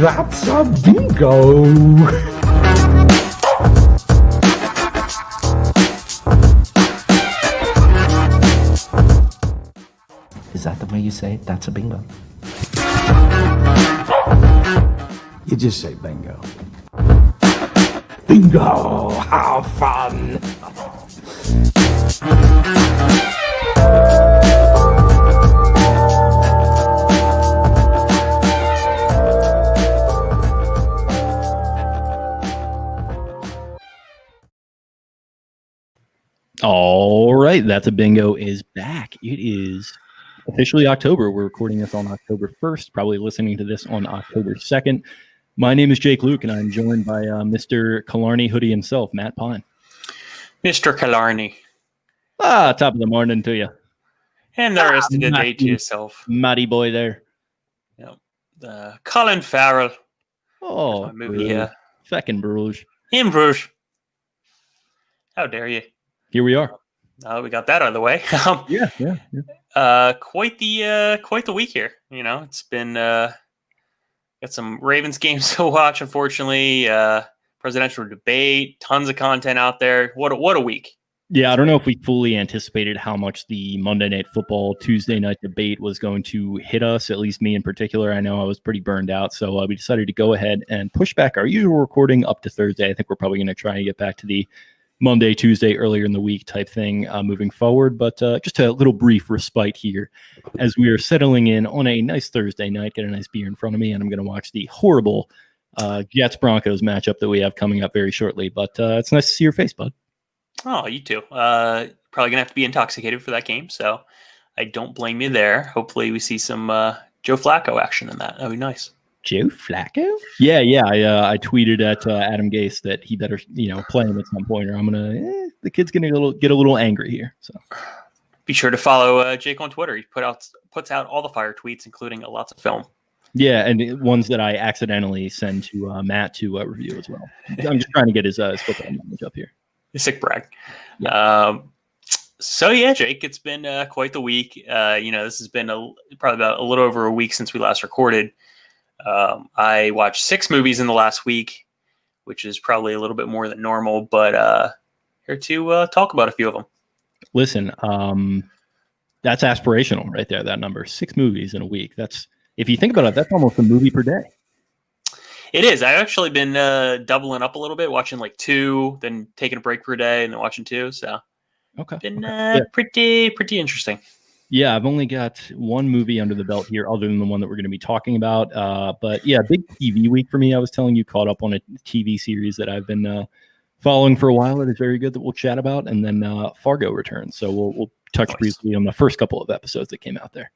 That's a bingo! Is that the way you say it? That's a bingo. You just say bingo. Bingo! How fun! All right, That's a Bingo is back. It is officially October. We're recording this on October 1st, probably listening to this on October 2nd. My name is Jake Luke, and I'm joined by Mr. Killarney Hoodie himself, Matt Pine. Mr. Killarney. Top of the morning to you. And the rest of the day to yourself. Matty boy there. Yep. Colin Farrell. Oh, my movie. Feckin' Bruges. In Bruges. How dare you? Here we are. We got that out of the way. Yeah. Quite the week here. You know, it's been got some Ravens games to watch. Unfortunately, presidential debate, tons of content out there. What a week. Yeah, I don't know if we fully anticipated how much the Monday Night Football Tuesday night debate was going to hit us, at least me in particular. I know I was pretty burned out, so we decided to go ahead and push back our usual recording up to Thursday. I think we're probably going to try and get back to the Monday, Tuesday, earlier in the week type thing moving forward. But just a little brief respite here as we are settling in on a nice Thursday night, get a nice beer in front of me, and I'm going to watch the horrible Jets-Broncos matchup that we have coming up very shortly. But it's nice to see your face, bud. Oh, you too. Probably going to have to be intoxicated for that game, so I don't blame you there. Hopefully we see some Joe Flacco action in that. That'd be nice. Joe Flacco? Yeah. I tweeted at Adam Gase that he better, play him at some point, or I'm gonna. The kid's gonna get a little angry here. So be sure to follow Jake on Twitter. He puts out all the fire tweets, including lots of film. Yeah, and ones that I accidentally send to Matt to review as well. I'm just trying to get his football knowledge up here. Sick brag. Yeah. So yeah, Jake, it's been quite the week. This has been probably about a little over a week since we last recorded. I watched 6 movies in the last week, which is probably a little bit more than normal, but here to talk about a few of them. Listen, that's aspirational right there, that number. 6 movies in a week. That's, if you think about it, that's almost a movie per day. It is. I've actually been doubling up a little bit, watching like 2, then taking a break for a day, and then watching 2. So okay, pretty interesting. Yeah, I've only got 1 movie under the belt here, other than the one that we're going to be talking about. But yeah, big TV week for me. I was telling you, caught up on a TV series that I've been following for a while. That is very good that we'll chat about, and then Fargo returns. So we'll touch briefly on the first couple of episodes that came out there.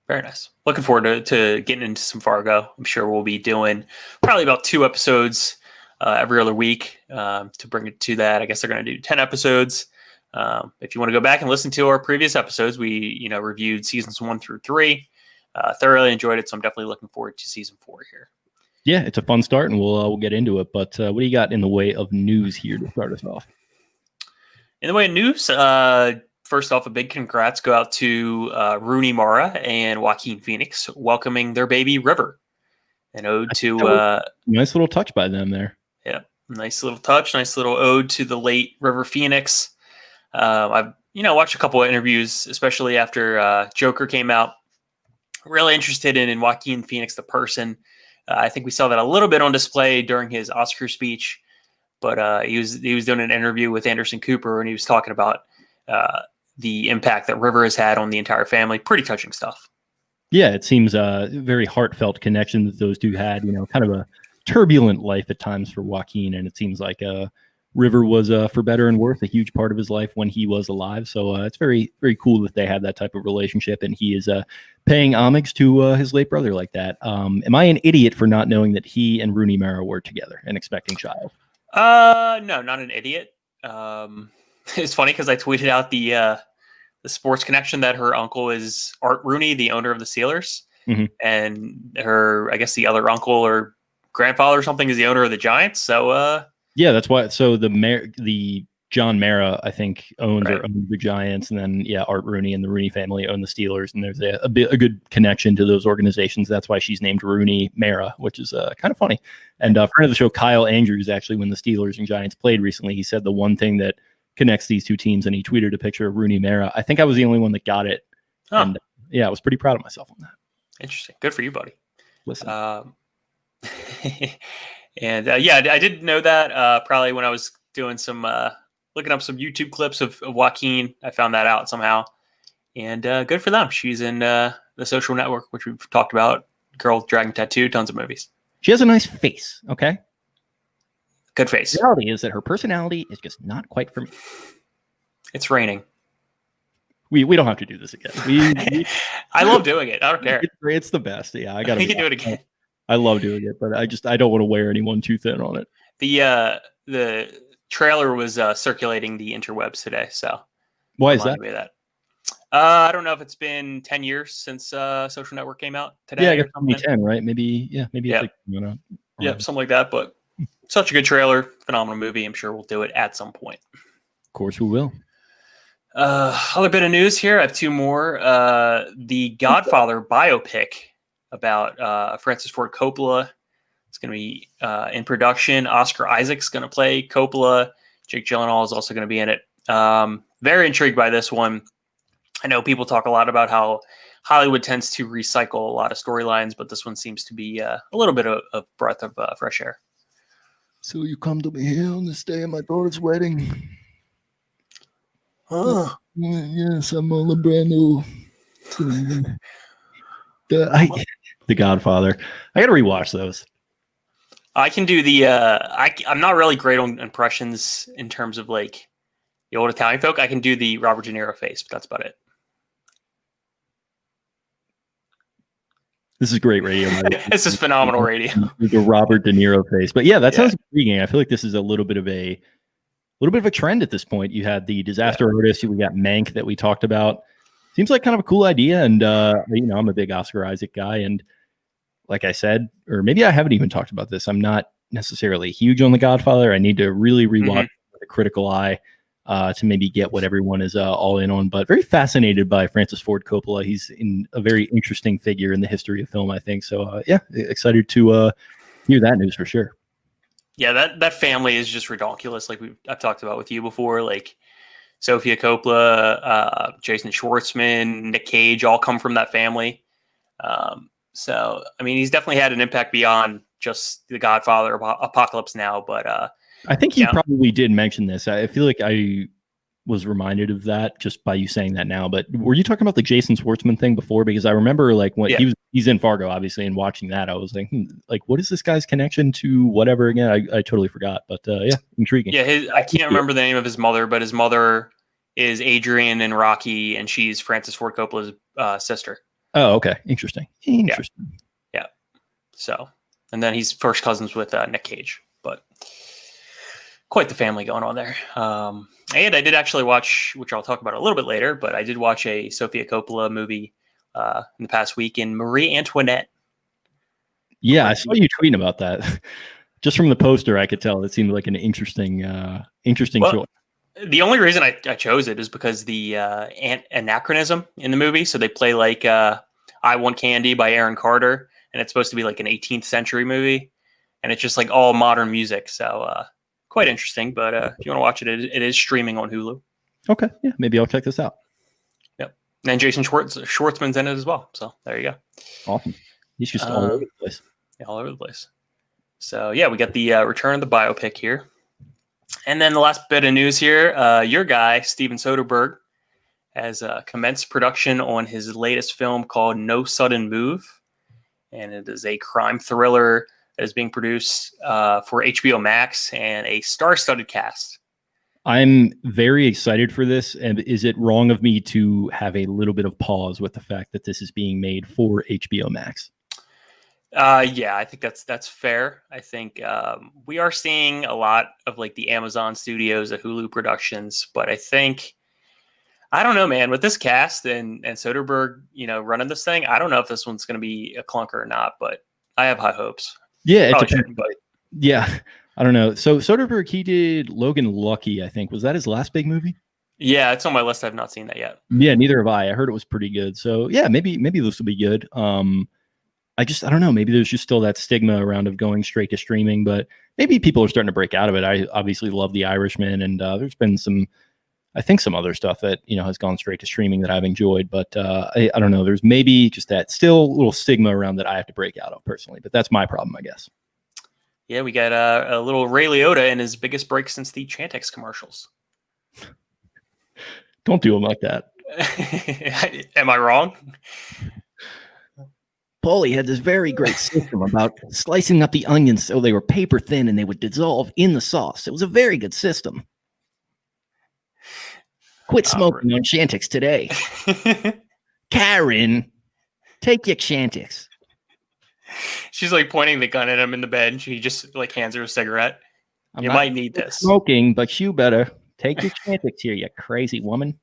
Very nice. Looking forward to getting into some Fargo. I'm sure we'll be doing probably about 2 episodes every other week to bring it to that. I guess they're going to do 10 episodes. If you want to go back and listen to our previous episodes, we reviewed seasons 1 through 3. Thoroughly enjoyed it, so I'm definitely looking forward to season 4 here. Yeah, it's a fun start, and we'll get into it. But what do you got in the way of news here to start us off? In the way of news, first off, a big congrats go out to Rooney Mara and Joaquin Phoenix welcoming their baby River. An ode to nice little touch by them there. Yeah, nice little touch, nice little ode to the late River Phoenix. I've watched a couple of interviews, especially after Joker came out. Really interested in Joaquin Phoenix, the person. I think we saw that a little bit on display during his Oscar speech, but he was doing an interview with Anderson Cooper, and he was talking about the impact that River has had on the entire family. Pretty touching stuff. Yeah, it seems a very heartfelt connection that those two had. Kind of a turbulent life at times for Joaquin, and it seems like River was, for better and worse, a huge part of his life when he was alive. So it's very, very cool that they had that type of relationship, and he is paying homage to his late brother like that. Am I an idiot for not knowing that he and Rooney Mara were together and expecting child? No, not an idiot. It's funny because I tweeted out the sports connection that her uncle is Art Rooney, the owner of the Steelers, and her, I guess, the other uncle or grandfather or something is the owner of the Giants. So. Yeah, that's why. So the John Mara, I think, owns Right. or owned the Giants, and then Art Rooney and the Rooney family own the Steelers, and there's a good connection to those organizations. That's why she's named Rooney Mara, which is kind of funny. And friend of the show, Kyle Andrews, actually, when the Steelers and Giants played recently, he said the one thing that connects these two teams, and he tweeted a picture of Rooney Mara. I think I was the only one that got it, and I was pretty proud of myself on that. Interesting. Good for you, buddy. Listen. And I did know that probably when I was doing some looking up some YouTube clips of Joaquin. I found that out somehow, and good for them. She's in The Social Network, which we've talked about. Girl, Dragon Tattoo, tons of movies. She has a nice face. Okay, good face. The reality is that her personality is just not quite for me. It's raining. We don't have to do this again. I love doing it. I don't care. It's the best. Yeah, I got to. We can do it again. I love doing it, but I don't want to wear anyone too thin on it. The trailer was circulating the interwebs today. So why is that? I don't know if it's been 10 years since Social Network came out today. Yeah, I guess 2010, right? Maybe. Yeah. It's like, something like that. But such a good trailer, phenomenal movie. I'm sure we'll do it at some point. Of course, we will. Other bit of news here. I have two more. The Godfather biopic about Francis Ford Coppola. It's going to be in production. Oscar Isaac's going to play Coppola. Jake Gyllenhaal is also going to be in it. Very intrigued by this one. I know people talk a lot about how Hollywood tends to recycle a lot of storylines, but this one seems to be a little bit of a breath of fresh air. So you come to me here on this day of my daughter's wedding? Oh. Yes, I'm on a brand new. The Godfather. I got to rewatch those. I can do the. I'm not really great on impressions in terms of like the old Italian folk. I can do the Robert De Niro face, but that's about it. This is great radio. This is phenomenal radio. The Robert De Niro face, but yeah, that sounds intriguing. I feel like this is a little bit of a trend at this point. You had the Disaster Artist. We got Mank that we talked about. Seems like kind of a cool idea, and I'm a big Oscar Isaac guy, and like I said, or maybe I haven't even talked about this. I'm not necessarily huge on The Godfather. I need to really rewatch with a critical eye to maybe get what everyone is all in on. But very fascinated by Francis Ford Coppola. He's a very interesting figure in the history of film, I think. So excited to hear that news for sure. Yeah, that family is just ridiculous. Like I've talked about with you before, like Sofia Coppola, Jason Schwartzman, Nick Cage, all come from that family. So, I mean, he's definitely had an impact beyond just The Godfather, Apocalypse Now. But I think you probably did mention this. I feel like I was reminded of that just by you saying that now. But were you talking about the Jason Schwartzman thing before? Because I remember like when he's in Fargo, obviously, and watching that, I was like, what is this guy's connection to whatever again? I totally forgot. But intriguing. Yeah, I can't remember the name of his mother, but his mother is Adrian in Rocky, and she's Francis Ford Coppola's sister. Oh, okay. Interesting. Yeah. So, and then he's first cousins with Nick Cage, but quite the family going on there. And I did actually watch, which I'll talk about a little bit later, but I did watch a Sofia Coppola movie in the past week in Marie Antoinette. Yeah, I saw you tweeting about that. Just from the poster, I could tell it seemed like an interesting choice. The only reason I chose it is because the anachronism in the movie. So they play like I Want Candy by Aaron Carter, and it's supposed to be like an 18th century movie, and it's just like all modern music. So quite interesting. But if you want to watch it, it is streaming on Hulu. Okay, yeah, maybe I'll check this out. Yep, and Jason Schwartzman's in it as well. So there you go. Awesome. He's just all over the place. Yeah, all over the place. So yeah, we got the return of the biopic here. And then the last bit of news here, your guy, Steven Soderbergh, has commenced production on his latest film called No Sudden Move. And it is a crime thriller that is being produced for HBO Max and a star-studded cast. I'm very excited for this. And is it wrong of me to have a little bit of pause with the fact that this is being made for HBO Max? Yeah, I think that's fair. I think we are seeing a lot of like the Amazon studios, the Hulu productions, but I don't know, man, with this cast and Soderbergh, running this thing, I don't know if this one's going to be a clunker or not, but I have high hopes. Yeah, it depends. Yeah, I don't know. So Soderbergh, he did Logan Lucky, I think. Was that his last big movie? Yeah, it's on my list. I've not seen that yet. Yeah, neither have I. I heard it was pretty good. So yeah, maybe this will be good. I don't know. Maybe there's just still that stigma around of going straight to streaming, but maybe people are starting to break out of it. I obviously love The Irishman, and there's been some other stuff that has gone straight to streaming that I've enjoyed. But I don't know. There's maybe just that still little stigma around that I have to break out of personally. But that's my problem, I guess. Yeah, we got a little Ray Liotta in his biggest break since the Chantix commercials. Don't do him like that. Am I wrong? Paulie had this very great system about slicing up the onions so they were paper thin and they would dissolve in the sauce. It was a very good system. Quit smoking on Chantix today. Karen, take your Chantix. She's like pointing the gun at him in the bed, and she just like hands her a cigarette. You might need this. Smoking, but you better take your Chantix here, you crazy woman.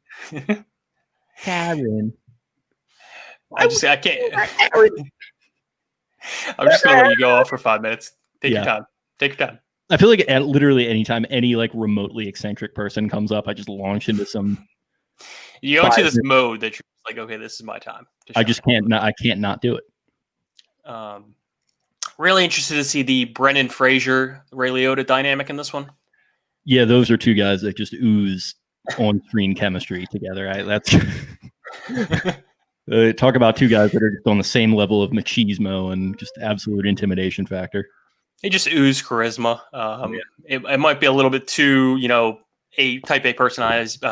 Karen. I can't. I'm just gonna let you go off for 5 minutes. Take your time. Take your time. I feel like at literally any time any like remotely eccentric person comes up, I just launch into some. You go into this mode that you're like, okay, this is my time. I just can't. I can't not do it. Really interested to see the Brendan Fraser Ray Liotta dynamic in this one. Yeah, those are two guys that just ooze on-screen chemistry together. That's talk about two guys that are just on the same level of machismo and just absolute intimidation factor. They just ooze charisma. It might be a little bit too, a type A personalized.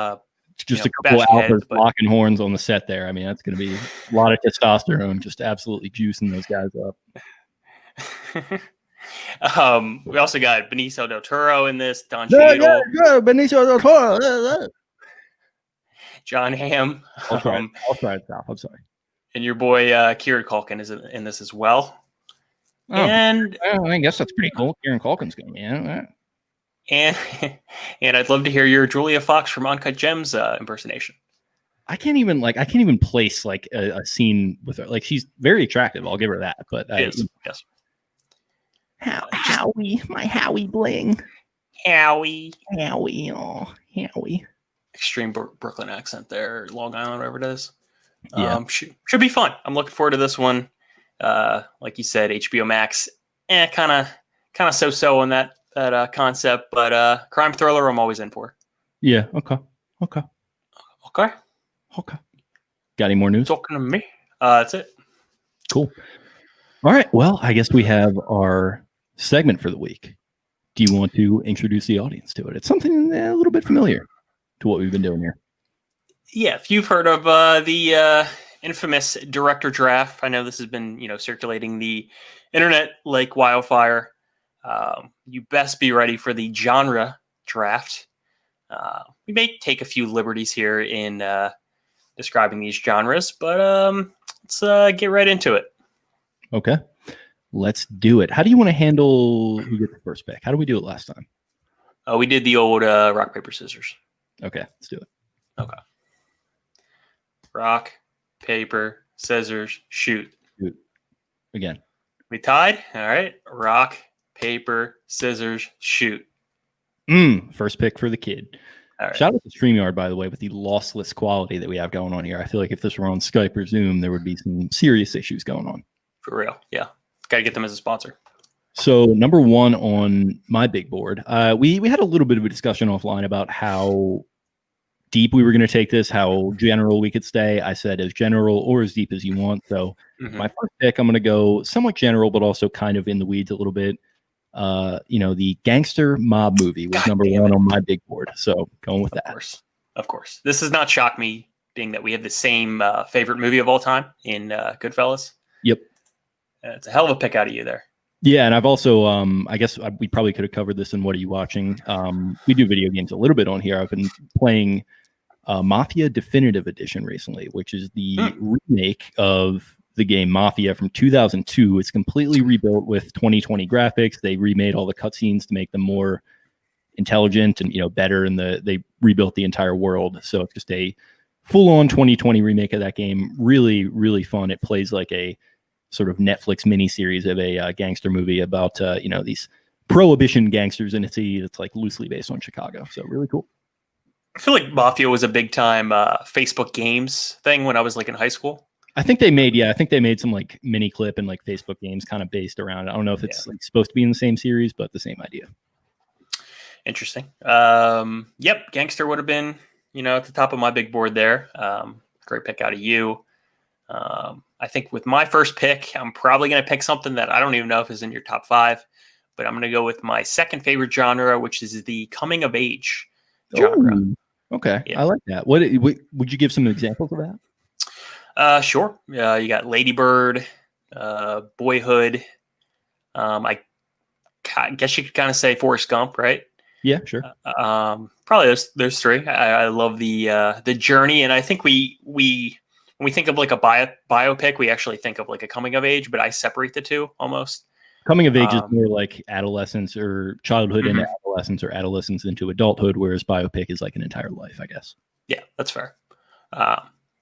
Just a couple of alphas blocking horns on the set there. I mean, that's going to be a lot of testosterone, just absolutely juicing those guys up. We also got Benicio del Toro in this. Don Cheadle. Benicio del Toro. John Hamm. I'll try it, Sal. I'm sorry. And your boy Kieran Culkin is in this as well. Oh, and I guess that's pretty cool. Kieran Culkin's going to be in it. And I'd love to hear your Julia Fox from Uncut Gems impersonation. I can't even place like a scene with her. Like, she's very attractive. I'll give her that. But yes. Howie, my Howie bling. Howie, oh Howie. Extreme Brooklyn accent there, Long Island, whatever it is. Yeah, should be fun. I'm looking forward to this one. Like you said, HBO Max, kind of so on that concept, but crime thriller, I'm always in for. Yeah. Okay. Got any more news? Talking to me. That's it. Cool. All right. Well, I guess we have our segment for the week. Do you want to introduce the audience to it? It's something a little bit familiar to what we've been doing here. Yeah, if you've heard of the infamous director draft, I know this has been circulating the internet like wildfire. You best be ready for the genre draft. We may take a few liberties here in describing these genres, but let's get right into it. Okay, let's do it. How do you want to handle who gets the first pick? How did we do it last time? We did the old rock, paper, scissors. Okay, let's do it. Okay. Rock, paper, scissors, shoot. Again. We tied? All right. Rock, paper, scissors, shoot. First pick for the kid. All right. Shout out to StreamYard, by the way, with the lossless quality that we have going on here. I feel like if this were on Skype or Zoom, there would be some serious issues going on. For real. Yeah. Got to get them as a sponsor. So number one on my big board, we had a little bit of a discussion offline about how deep we were going to take this, how general we could stay. I said as general or as deep as you want. So my first pick, I'm going to go somewhat general, but also kind of in the weeds a little bit. The gangster mob movie was number one on my big board. So going with that. Of course. This does not shock me, being that we have the same favorite movie of all time in Goodfellas. Yep. It's a hell of a pick out of you there. Yeah, and I've also, I guess we probably could have covered this in What Are You Watching? We do video games a little bit on here. I've been playing Mafia Definitive Edition recently, which is the remake of the game Mafia from 2002. It's completely rebuilt with 2020 graphics. They remade all the cutscenes to make them more intelligent and better, and they rebuilt the entire world. So it's just a full-on 2020 remake of that game. Really, really fun. It plays like a sort of Netflix miniseries of a gangster movie about these prohibition gangsters in a city that's like loosely based on Chicago. So really cool. I feel like Mafia was a big time Facebook games thing when I was like in high school. I think they made some like mini clip and like Facebook games kind of based around it. I don't know if it's like supposed to be in the same series, but the same idea. Interesting. Yep, Gangster would have been, at the top of my big board there. Great pick out of you. I think with my first pick, I'm probably going to pick something that I don't even know if is in your top 5, but I'm going to go with my second favorite genre, which is the coming of age genre. Ooh, okay, yeah. I like that. What would you give some examples of that? Sure. You got Lady Bird, Boyhood. I guess you could kind of say Forrest Gump, right? Yeah, sure. Probably those 3. I love the journey, and I think we when we think of like a biopic, we actually think of like a coming of age, but I separate the two almost. Coming of age is more like adolescence or childhood into adolescence or adolescence into adulthood, whereas biopic is like an entire life, I guess. Yeah, that's fair.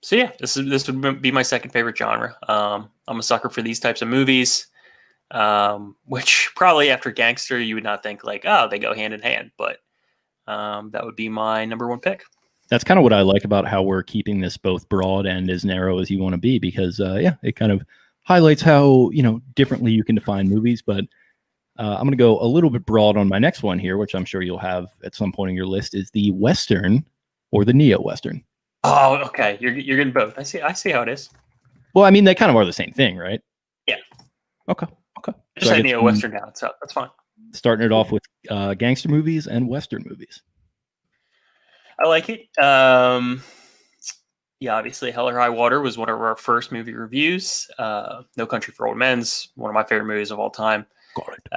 So yeah, this would be my second favorite genre. I'm a sucker for these types of movies, which probably after Gangster, you would not think like, oh, they go hand in hand, but that would be my number 1 pick. That's kind of what I like about how we're keeping this both broad and as narrow as you want to be, because it kind of highlights how, differently you can define movies. But I'm going to go a little bit broad on my next one here, which I'm sure you'll have at some point in your list, is the Western or the neo-Western. Oh, okay. You're getting both. I see how it is. Well, I mean, they kind of are the same thing, right? Yeah. Okay. Just say neo-Western now, so that's fine. Starting it off with gangster movies and Western movies. I like it. Obviously, Hell or High Water was one of our first movie reviews. No Country for Old Men's one of my favorite movies of all time. Got it.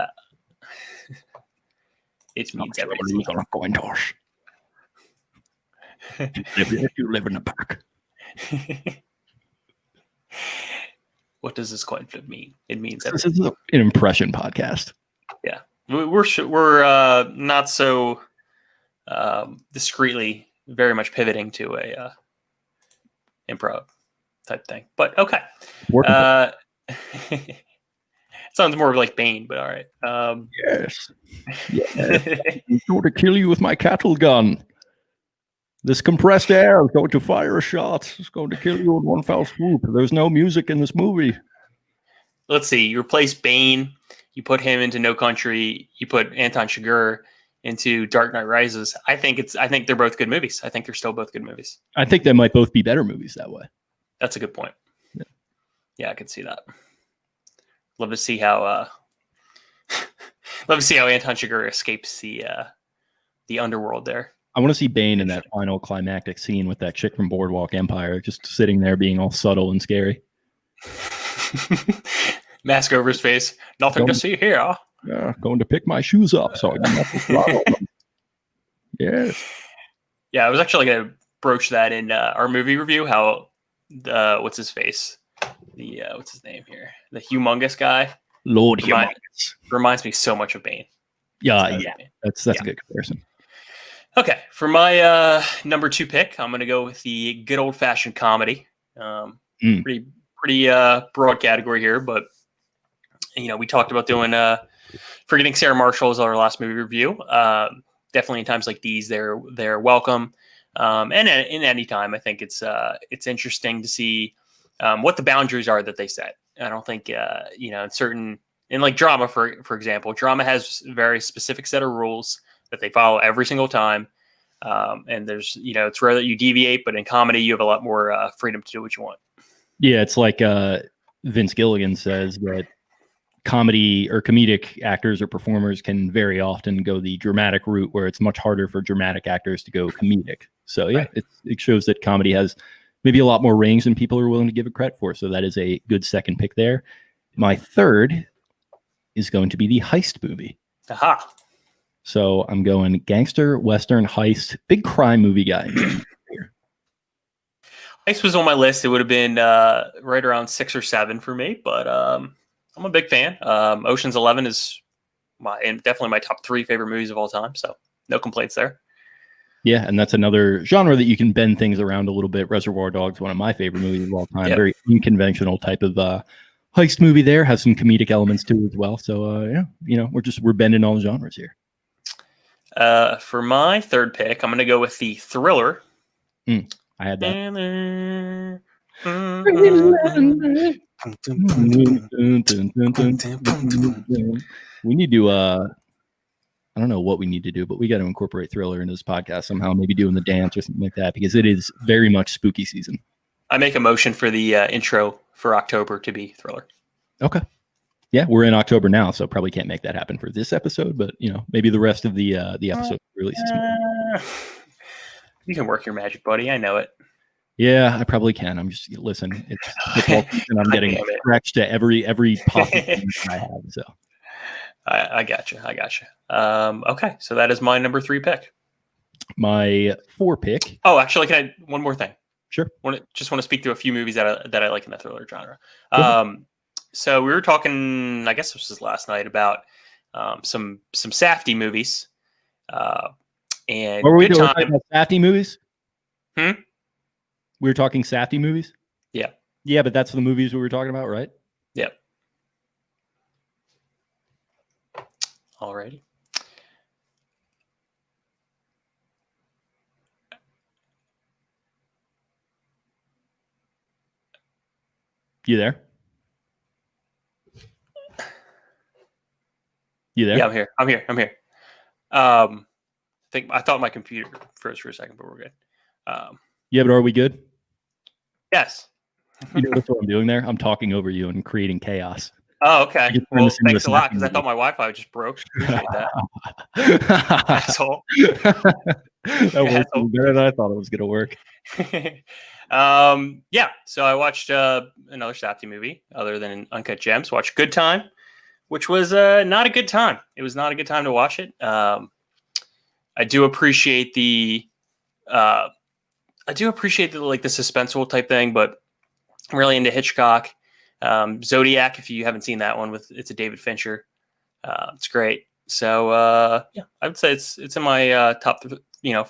It means everything. On a coin toss. If you live in the park. What does this coin flip mean? It means everything. This is an impression podcast. Yeah, we're not so discreetly very much pivoting to a improv type thing, but okay. Sounds more like Bane, but all right. Yes. I'm going to kill you with my cattle gun. This compressed air is going to fire a shot. It's going to kill you in one foul swoop. There's no music in this movie. Let's see. You replace Bane. You put him into No Country. You put Anton Chigurh into Dark Knight Rises. I think they're both good movies. I think they're still both good movies. I think they might both be better movies that way. That's a good point. Yeah, I could see that. Love to see how Anton Chigurh escapes the underworld there. I want to see Bane in that final climactic scene with that chick from Boardwalk Empire, just sitting there being all subtle and scary. Mask over his face. Nothing to see here. Yeah, going to pick my shoes up. So yes. Yeah, I was actually going to broach that in our movie review. How what's his face? What's his name here? The humongous guy. Lord Humongous. Reminds me so much of Bane. Yeah. That's a good comparison. Okay, for my number 2 pick, I'm going to go with the good old-fashioned comedy. Pretty broad category here, but we talked about doing Forgetting Sarah Marshall as our last movie review. Definitely in times like these, they're welcome. And in any time, I think it's interesting to see what the boundaries are that they set. I don't think in like drama, for example, drama has a very specific set of rules that they follow every single time. And there's, it's rare that you deviate, but in comedy, you have a lot more freedom to do what you want. Yeah, it's like Vince Gilligan says that comedy or comedic actors or performers can very often go the dramatic route, where it's much harder for dramatic actors to go comedic. So yeah, right. It shows that comedy has maybe a lot more range than people are willing to give it credit for. So that is a good second pick there. My third is going to be the heist movie. Aha. So I'm going gangster, Western, heist, big crime movie guy. Heist was on my list. It would have been right around 6 or 7 for me, but I'm a big fan. Ocean's 11 is definitely my top 3 favorite movies of all time. So no complaints there. Yeah, and that's another genre that you can bend things around a little bit. Reservoir Dogs, one of my favorite movies of all time. Yep. Very unconventional type of heist movie there. Has some comedic elements to it as well. So yeah, we're bending all genres here. For my third pick, I'm going to go with the thriller. I had that. We need to I don't know what we need to do, but we got to incorporate Thriller into this podcast somehow, maybe doing the dance or something like that, because it is very much spooky season. I make a motion for the intro for October to be Thriller. Okay. Yeah, we're in October now, so probably can't make that happen for this episode, but maybe the rest of the episode releases. You can work your magic, buddy. I know it. Yeah, I probably can. I'm just listen. It's football season. I'm getting stretched to every possible thing I have. So I got you. Okay, so that is my number 3 pick. My 4 pick. Oh, actually, can I one more thing? Sure. Just want to speak to a few movies that I like in the thriller genre. So we were talking, I guess this was last night, about some Safdie movies. And were we talking about Safdie movies? Hmm? We were talking Safdie movies? Yeah. Yeah, but that's the movies we were talking about, right? Yep. Alrighty. You there? You there? Yeah, I'm here. I thought my computer froze for a second, but we're good. Yeah, but are we good? Yes. You notice what I'm doing there? I'm talking over you and creating chaos. Oh, okay. Well, thanks a lot, because I thought my Wi-Fi just broke. Appreciate that. Asshole. That worked better than I thought it was going to work. Yeah, so I watched another Safdie movie other than Uncut Gems. Watched Good Time, which was not a good time. It was not a good time to watch it. I do appreciate the like the suspenseful type thing, but I'm really into Hitchcock. Zodiac, if you haven't seen that one, it's a David Fincher. It's great. So yeah, I would say it's in my top 4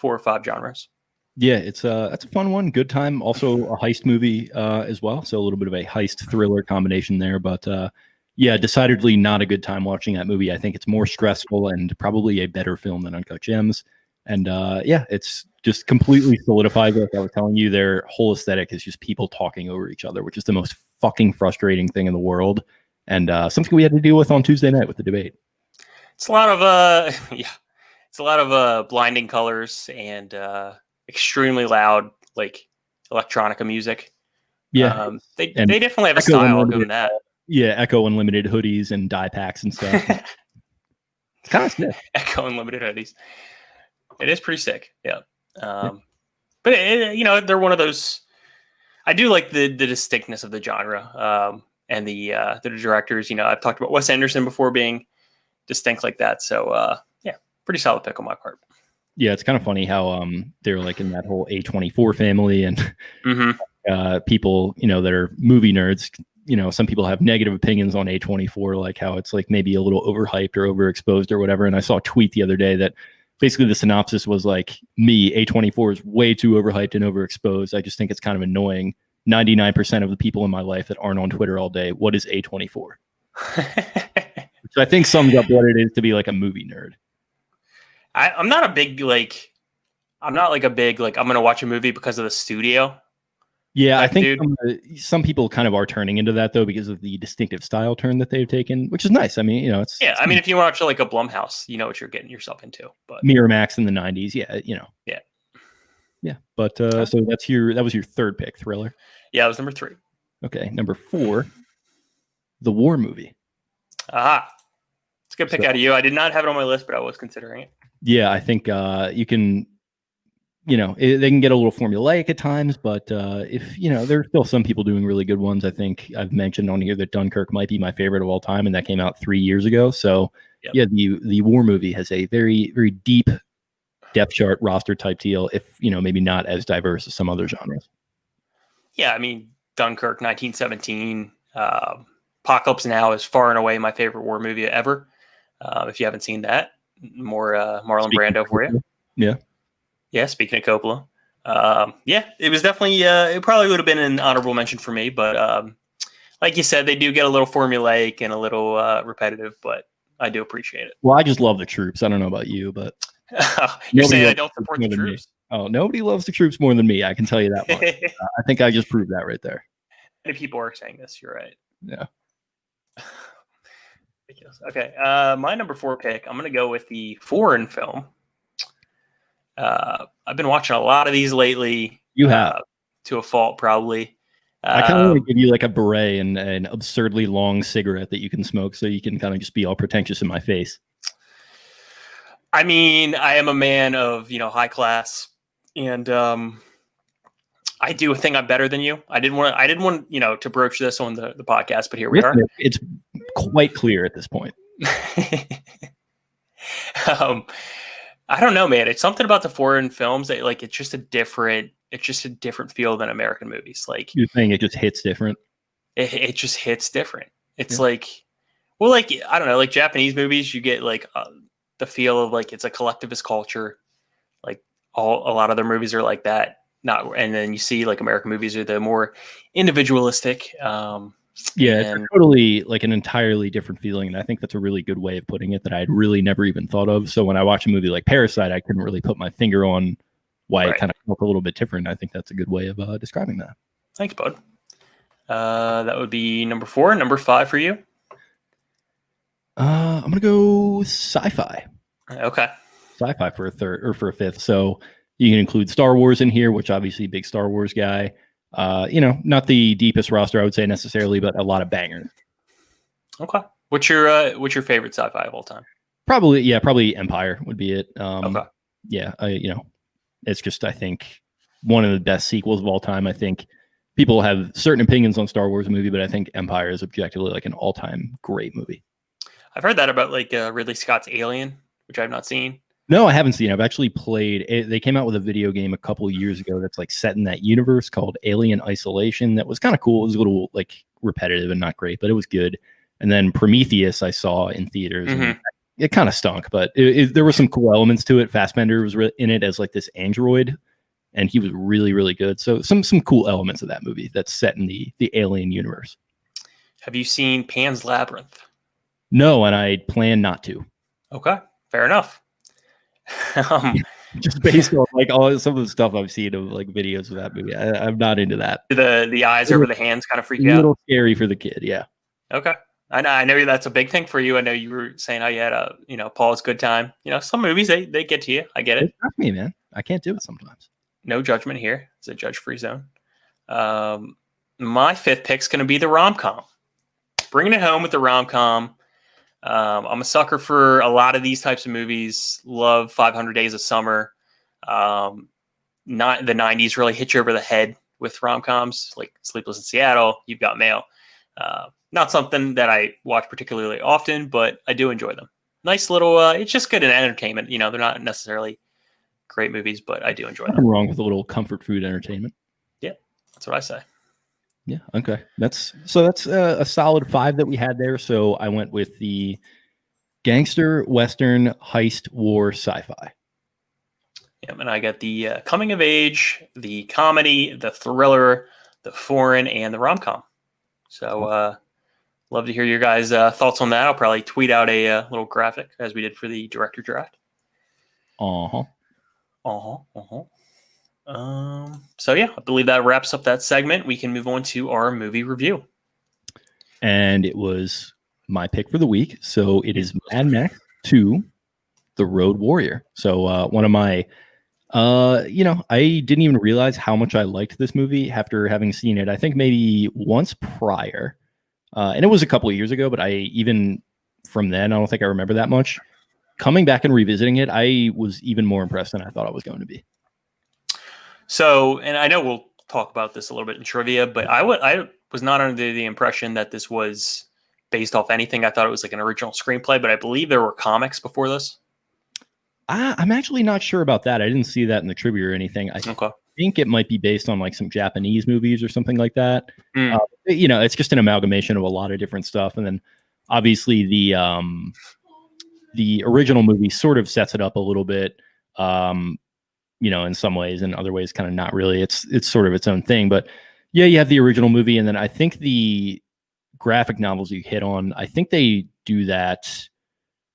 or 5 genres. Yeah, that's a fun one. Good Time, also a heist movie as well. So a little bit of a heist thriller combination there. But yeah, decidedly not a good time watching that movie. I think it's more stressful and probably a better film than Uncut Gems. And yeah, it's just completely solidifies, like I was telling you, their whole aesthetic is just people talking over each other, which is the most fucking frustrating thing in the world. And something we had to deal with on Tuesday night with the debate. It's a lot of it's a lot of blinding colors and extremely loud, like electronica music. Yeah, they definitely have a style. I'll give them that. Yeah, Echo Unlimited hoodies and dye packs and stuff. It's kind of sick. Echo Unlimited hoodies. It is pretty sick. Yeah. But they're one of those. I do like the distinctness of the genre and the directors. I've talked about Wes Anderson before being distinct like that. So yeah, pretty solid pick on my part. Yeah, it's kind of funny how they're like in that whole A24 family and people that are movie nerds. Some people have negative opinions on A24, like how it's like maybe a little overhyped or overexposed or whatever. And I saw a tweet the other day that basically the synopsis was like, me, A24 is way too overhyped and overexposed. I just think it's kind of annoying. 99% of the people in my life that aren't on Twitter all day, what is A24? Which I think sums up what it is to be like a movie nerd. I'm not a big I'm going to watch a movie because of the studio. Yeah, I think some people kind of are turning into that though because of the distinctive style turn that they've taken, which is nice. I mean, it's if you watch like a Blumhouse, you know what you're getting yourself into. But Miramax in the 90s, yeah. But so that was your third pick, Thriller. Yeah, it was number 3. Okay, number 4, The War Movie. Aha, it's a good pick out of you. I did not have it on my list, but I was considering it. Yeah, I think you can. They can get a little formulaic at times, but if there's still some people doing really good ones. I think I've mentioned on here that Dunkirk might be my favorite of all time, and that came out 3 years ago. So yeah, the War Movie has a very, very deep depth chart roster type deal. If maybe not as diverse as some other genres. Yeah, I mean Dunkirk, 1917, Apocalypse Now is far and away my favorite war movie ever. If you haven't seen that, more Marlon Brando for you. Yeah. Yeah, speaking of Coppola. Yeah, it was definitely, it probably would have been an honorable mention for me, but like you said, they do get a little formulaic and a little repetitive, but I do appreciate it. Well, I just love the troops. I don't know about you, but You're nobody saying I loves don't the support troops the more than me. troops? Oh, nobody loves the troops more than me. I can tell you that much. I think I just proved that right there. Many people are saying this. You're right. Yeah. Ridiculous. Okay. My number 4 pick, I'm going to go with the foreign film. I've been watching a lot of these lately. You have. To a fault, probably. I kind of want to give you like a beret and an absurdly long cigarette that you can smoke so you can kind of just be all pretentious in my face. I mean, I am a man of, high class, and I do think I'm better than you. I didn't want, to broach this on the podcast, but here we are. It's quite clear at this point. I don't know, man. It's something about the foreign films that it's just a different feel than American movies. Like, you're saying it just hits different. It just hits different. It's I don't know, like Japanese movies, you get the feel of it's a collectivist culture. Like a lot of their movies are like that. And then you see American movies are the more individualistic. It's totally an entirely different feeling. And I think that's a really good way of putting it that I'd really never even thought of. So when I watch a movie like Parasite, I couldn't really put my finger on why it kind of felt a little bit different. I think that's a good way of describing that. Thanks, bud. That would be number 4. Number 5 for you? I'm going to go sci-fi. Okay. Sci-fi for a third or for a fifth. So you can include Star Wars in here, which obviously big Star Wars guy. Not the deepest roster, I would say necessarily, but a lot of bangers. Okay. What's your favorite sci-fi of all time? Probably Empire would be it. Okay. Yeah, it's just, I think, one of the best sequels of all time. I think people have certain opinions on Star Wars movie, but I think Empire is objectively an all-time great movie. I've heard that about Ridley Scott's Alien, which I've not seen. No, I haven't seen it. I've actually played it. They came out with a video game a couple of years ago that's set in that universe called Alien Isolation. That was kind of cool. It was a little repetitive and not great, but it was good. And then Prometheus I saw in theaters. Mm-hmm. And it kind of stunk, but there were some cool elements to it. Fassbender was in it as this android, and he was really, really good. So some cool elements of that movie that's set in the Alien universe. Have you seen Pan's Labyrinth? No, and I plan not to. Okay, fair enough. Just based on all some of the stuff I've seen of videos of that movie, I'm not into that. The eyes over the hands kind of freak you out. A little scary for the kid, yeah. Okay, I know that's a big thing for you. I know you were saying how you had Paul's Good Time. Some movies they get to you. I get it. It's me, man. I can't do it sometimes. No judgment here. It's a judge-free zone. My 5th pick's going to be the rom-com. Bringing it home with the rom-com. I'm a sucker for a lot of these types of movies. Love 500 Days of Summer. Not the 90s really hit you over the head with rom-coms like Sleepless in Seattle, You've Got Mail. Not something that I watch particularly often, but I do enjoy them. Nice little, it's just good in entertainment. They're not necessarily great movies, but I do enjoy them. Nothing wrong with a little comfort food entertainment. Yeah, that's what I say. Yeah. Okay. That's a solid 5 that we had there. So I went with the gangster, Western, heist, war, sci-fi. Yeah. And I got the coming of age, the comedy, the thriller, the foreign, and the rom-com. So love to hear your guys' thoughts on that. I'll probably tweet out a little graphic as we did for the director draft. So yeah, I believe that wraps up that segment. We can move on to our movie review. And it was my pick for the week. So it is Mad Max 2, The Road Warrior. So one of my, I didn't even realize how much I liked this movie after having seen it. I think maybe once prior. And it was a couple of years ago, but even from then, I don't think I remember that much. Coming back and revisiting it, I was even more impressed than I thought I was going to be. So, and I know we'll talk about this a little bit in trivia, but I was not under the impression that this was based off anything. I thought it was an original screenplay, but I believe there were comics before this. I'm actually not sure about that. I didn't see that in the trivia or anything. I think it might be based on some Japanese movies or something like that. It's just an amalgamation of a lot of different stuff. And then obviously the original movie sort of sets it up a little bit. In some ways, in other ways, kind of not really. It's sort of its own thing. But yeah, you have the original movie, and then I think the graphic novels you hit on, I think they do that,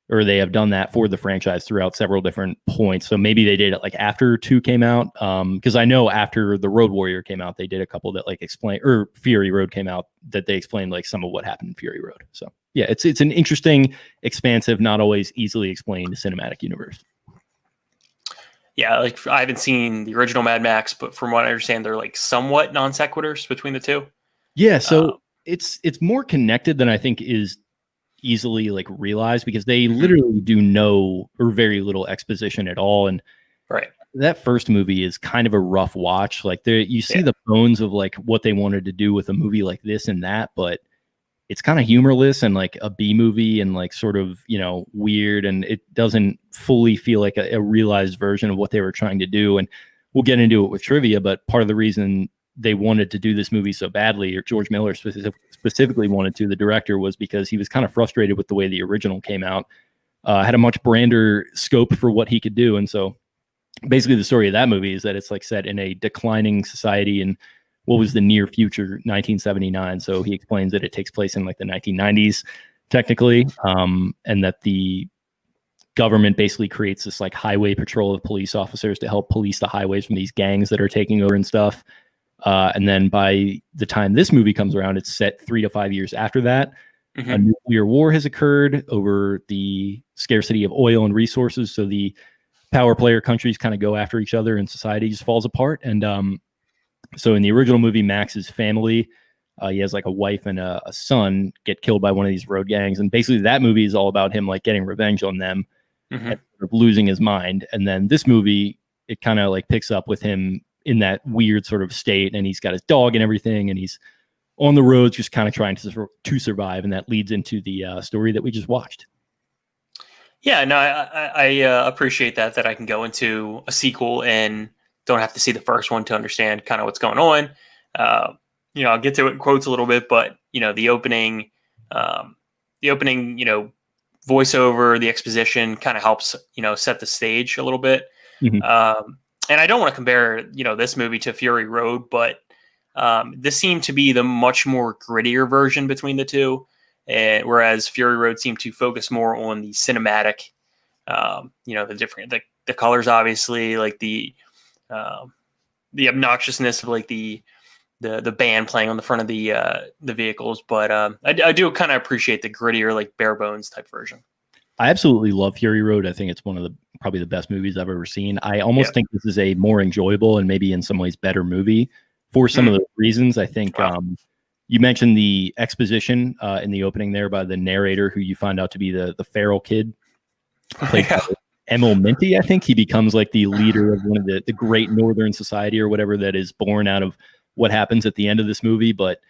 or they have done that for the franchise throughout several different points. So maybe they did it like after 2 came out. Because I know after the Road Warrior came out, they did a couple that like explain, or Fury Road came out, that they explained like some of what happened in Fury Road. So yeah, it's an interesting, expansive, not always easily explained cinematic universe. Yeah, like I haven't seen the original Mad Max, but from what I understand, they're like somewhat non sequiturs between the two. Yeah, so it's more connected than I think is easily like realized, because they literally do no or very little exposition at all. And right, that first movie is kind of a rough watch. Like there, you see the bones of like what they wanted to do with a movie like this and that, but it's kind of humorless and like a B movie and like sort of, you know, weird, and it doesn't fully feel like a realized version of what they were trying to do. And we'll get into it with trivia, but part of the reason they wanted to do this movie so badly, or George Miller specifically wanted to, the director, was because he was kind of frustrated with the way the original came out. Had a much grander scope for what he could do. And so basically the story of that movie is that it's like set in a declining society in what was the near future, 1979. So he explains that it takes place in like the 1990s technically, and that the government basically creates this like highway patrol of police officers to help police the highways from these gangs that are taking over and stuff. And then by the time this movie comes around, it's set 3 to 5 years after that. A nuclear war has occurred over the scarcity of oil and resources. So the power player countries kind of go after each other and society just falls apart. And so in the original movie, Max's family, he has like a wife and a son, get killed by one of these road gangs. And basically that movie is all about him like getting revenge on them and sort of losing his mind. And then this movie, it kind of like picks up with him in that weird sort of state, and he's got his dog and everything, and he's on the roads just kind of trying to survive. And that leads into the story that we just watched. Yeah, no, I appreciate that I can go into a sequel and don't have to see the first one to understand kind of what's going on. You know, I'll get to it in quotes a little bit, but you know, the opening, you know, voiceover, the exposition kind of helps, you know, set the stage a little bit. And I don't want to compare, you know, this movie to Fury Road, but this seemed to be the much more grittier version between the two. And whereas Fury Road seemed to focus more on the cinematic, you know, the colors, obviously, like the obnoxiousness of like the band playing on the front of the vehicles. But I do kind of appreciate the grittier, like bare bones type version. I absolutely love Fury Road. I think it's one of probably the best movies I've ever seen. I almost think this is a more enjoyable and maybe in some ways better movie for some of those reasons. I think you mentioned the exposition in the opening there by the narrator, who you find out to be the feral kid played by Emil Minty. I think he becomes like the leader of one of the great Northern society or whatever that is born out of what happens at the end of this movie. But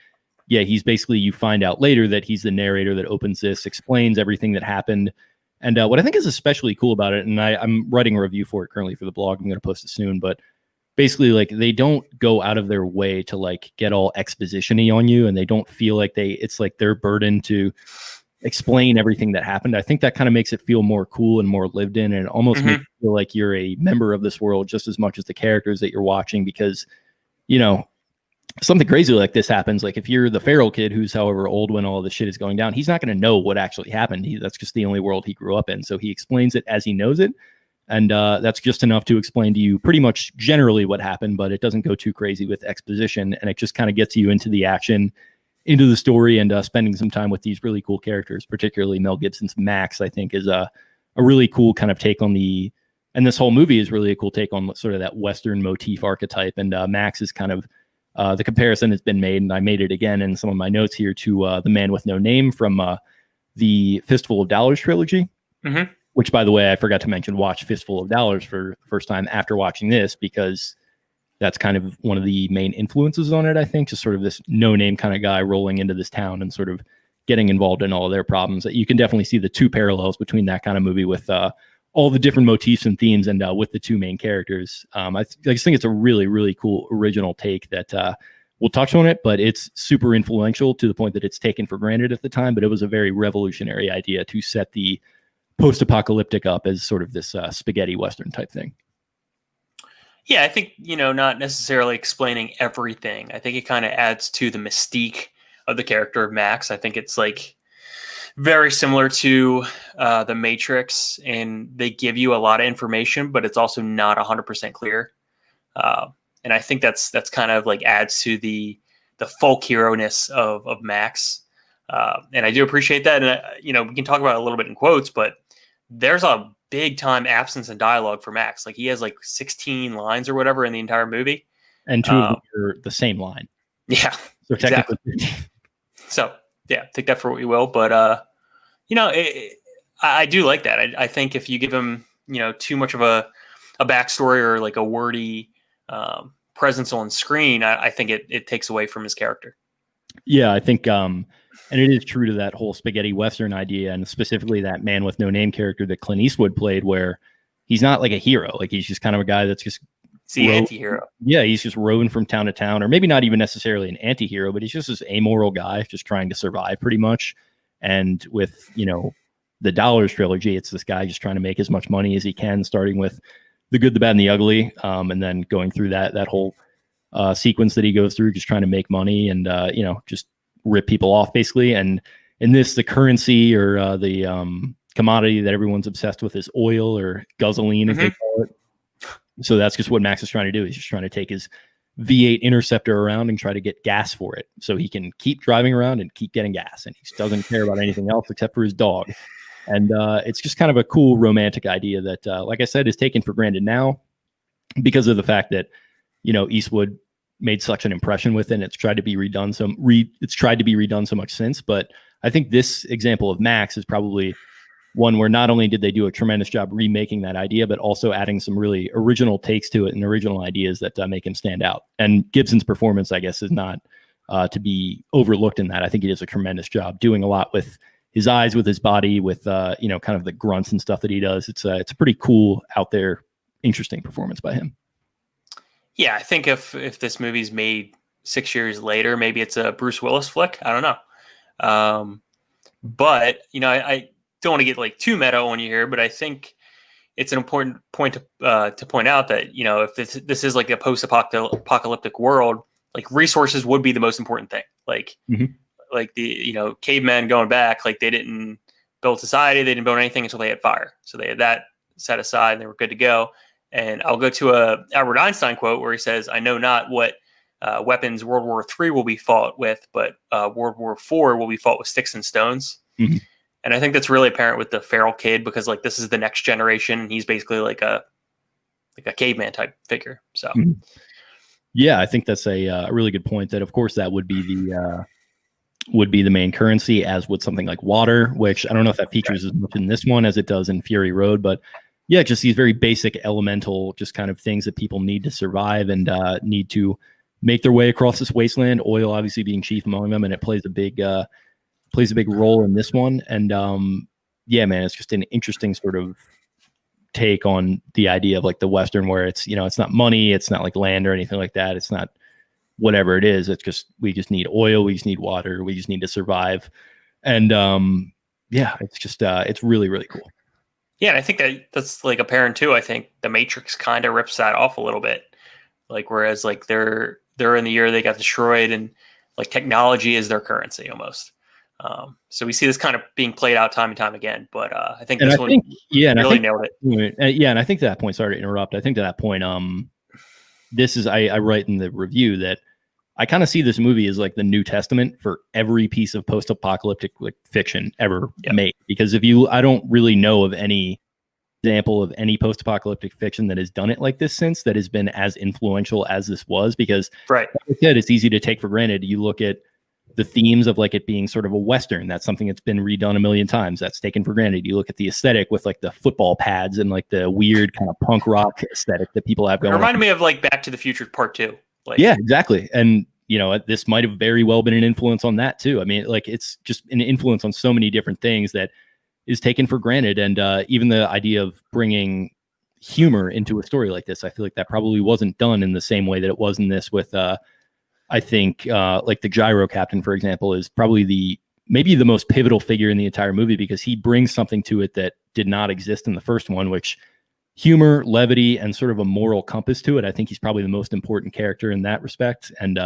yeah, he's basically, you find out later that he's the narrator that opens this, explains everything that happened. And what I think is especially cool about it, and I'm writing a review for it currently for the blog, I'm going to post it soon, but basically like they don't go out of their way to like get all exposition-y on you, and they don't feel like it's like their burden to explain everything that happened. I think that kind of makes it feel more cool and more lived in, and it almost makes you feel like you're a member of this world just as much as the characters that you're watching, because, you know, something crazy like this happens. Like if you're the feral kid who's however old when all this shit is going down, he's not going to know what actually happened. That's just the only world he grew up in. So he explains it as he knows it. And that's just enough to explain to you pretty much generally what happened, but it doesn't go too crazy with exposition. And it just kind of gets you into the action, into the story, and spending some time with these really cool characters, particularly Mel Gibson's Max, I think is a really cool kind of take on and this whole movie is really a cool take on sort of that Western motif archetype. And Max is kind of, the comparison has been made, and I made it again in some of my notes here, to The Man with No Name from the Fistful of Dollars trilogy, which, by the way, I forgot to mention, watch Fistful of Dollars for the first time after watching this, because that's kind of one of the main influences on it, I think, just sort of this no-name kind of guy rolling into this town and sort of getting involved in all their problems. You can definitely see the two parallels between that kind of movie with all the different motifs and themes, and with the two main characters. I just think it's a really, really cool original take that we'll touch on it, but it's super influential to the point that it's taken for granted at the time. But it was a very revolutionary idea to set the post-apocalyptic up as sort of this spaghetti Western type thing. Yeah, I think, you know, not necessarily explaining everything. I think it kind of adds to the mystique of the character of Max. I think it's like very similar to the Matrix, and they give you a lot of information, but it's also not 100% clear. And I think that's kind of like adds to the folk hero-ness of Max. And I do appreciate that. And, we can talk about it a little bit in quotes, but there's a big time absence in dialogue for Max. Like he has like 16 lines or whatever in the entire movie. And two of them are the same line. Yeah. So technically. Exactly. So yeah, take that for what you will. But, I do like that. I think if you give him, too much of a backstory or like a wordy presence on screen, I think it takes away from his character. Yeah, I think, and it is true to that whole spaghetti Western idea, and specifically that man with no name character that Clint Eastwood played, where he's not like a hero. Like he's just kind of a guy that's just the anti-hero. Yeah, he's just roving from town to town, or maybe not even necessarily an anti-hero, but he's just this amoral guy just trying to survive pretty much. And with, the Dollars trilogy, it's this guy just trying to make as much money as he can, starting with The Good, the Bad, and the Ugly, and then going through that whole sequence that he goes through, just trying to make money and, just rip people off basically. And in this, the currency or the commodity that everyone's obsessed with is oil, or gasoline, as they call it. So that's just what Max is trying to do. He's just trying to take his V8 Interceptor around and try to get gas for it so he can keep driving around and keep getting gas. And he just doesn't care about anything else except for his dog. And it's just kind of a cool romantic idea that, like I said, is taken for granted now because of the fact that, Eastwood made such an impression with it. And it's tried to be redone so much since. But I think this example of Max is probably one where not only did they do a tremendous job remaking that idea, but also adding some really original takes to it and original ideas that make him stand out. And Gibson's performance, I guess, is not to be overlooked in that. I think he does a tremendous job doing a lot with his eyes, with his body, with kind of the grunts and stuff that he does. It's a pretty cool, out there, interesting performance by him. Yeah, I think if this movie's made 6 years later, maybe it's a Bruce Willis flick. I don't know. But I don't want to get like too meta on you here, but I think it's an important point to point out that if this is like a post-apocalyptic world, like resources would be the most important thing. Like like the cavemen going back, like they didn't build society, they didn't build anything until they had fire. So they had that set aside and they were good to go. And I'll go to a Albert Einstein quote where he says, "I know not what weapons World War III will be fought with, but World War IV will be fought with sticks and stones." Mm-hmm. And I think that's really apparent with the feral kid, because like this is the next generation, and he's basically like a caveman type figure. So, yeah, I think that's a really good point. That of course that would be the main currency, as would something like water, which I don't know if that features as much in this one as it does in Fury Road, but yeah, just these very basic elemental, just kind of things that people need to survive and need to make their way across this wasteland. Oil obviously being chief among them, and it plays a big role in this one. And yeah, man, it's just an interesting sort of take on the idea of like the Western, where it's it's not money, it's not like land or anything like that. It's not whatever it is. It's just we just need oil, we just need water, we just need to survive. And yeah, it's just it's really, really cool. Yeah, and I think that's like apparent too. I think the Matrix kind of rips that off a little bit. Like whereas like they're in the year they got destroyed, and like technology is their currency almost. So we see this kind of being played out time and time again. But I think this one really nailed it. Yeah, and I think to that point, sorry to interrupt. I think to that point, this is I write in the review that I kind of see this movie as like the New Testament for every piece of post-apocalyptic like fiction ever made. Because I don't really know of any example of any post-apocalyptic fiction that has done it like this since, that has been as influential as this was. Because like I said, it's easy to take for granted. You look at the themes of like it being sort of a Western, that's something that's been redone a million times. That's taken for granted. You look at the aesthetic with like the football pads and like the weird kind of punk rock aesthetic that people have going. It reminded me of like Back to the Future Part 2. Like, yeah, exactly. And this might have very well been an influence on that too. I mean, like it's just an influence on so many different things that is taken for granted. And even the idea of bringing humor into a story like this, I feel like that probably wasn't done in the same way that it was in this with, I think like the Gyrocopter, for example, is probably maybe the most pivotal figure in the entire movie, because he brings something to it that did not exist in the first one, which humor, levity, and sort of a moral compass to it. I think he's probably the most important character in that respect, and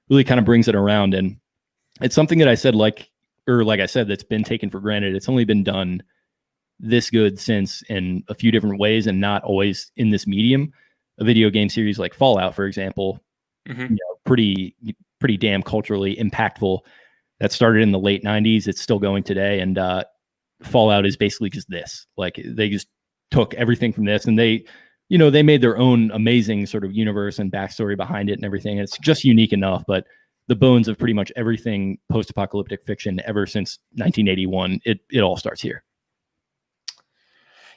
really kind of brings it around. And it's something that I said, like I said, that's been taken for granted. It's only been done this good since in a few different ways and not always in this medium. A video game series like Fallout, for example, pretty damn culturally impactful. That started in the late 90s. It's still going today. And Fallout is basically just this. Like they just took everything from this and they made their own amazing sort of universe and backstory behind it and everything. It's just unique enough, but the bones of pretty much everything post-apocalyptic fiction ever since 1981, it all starts here.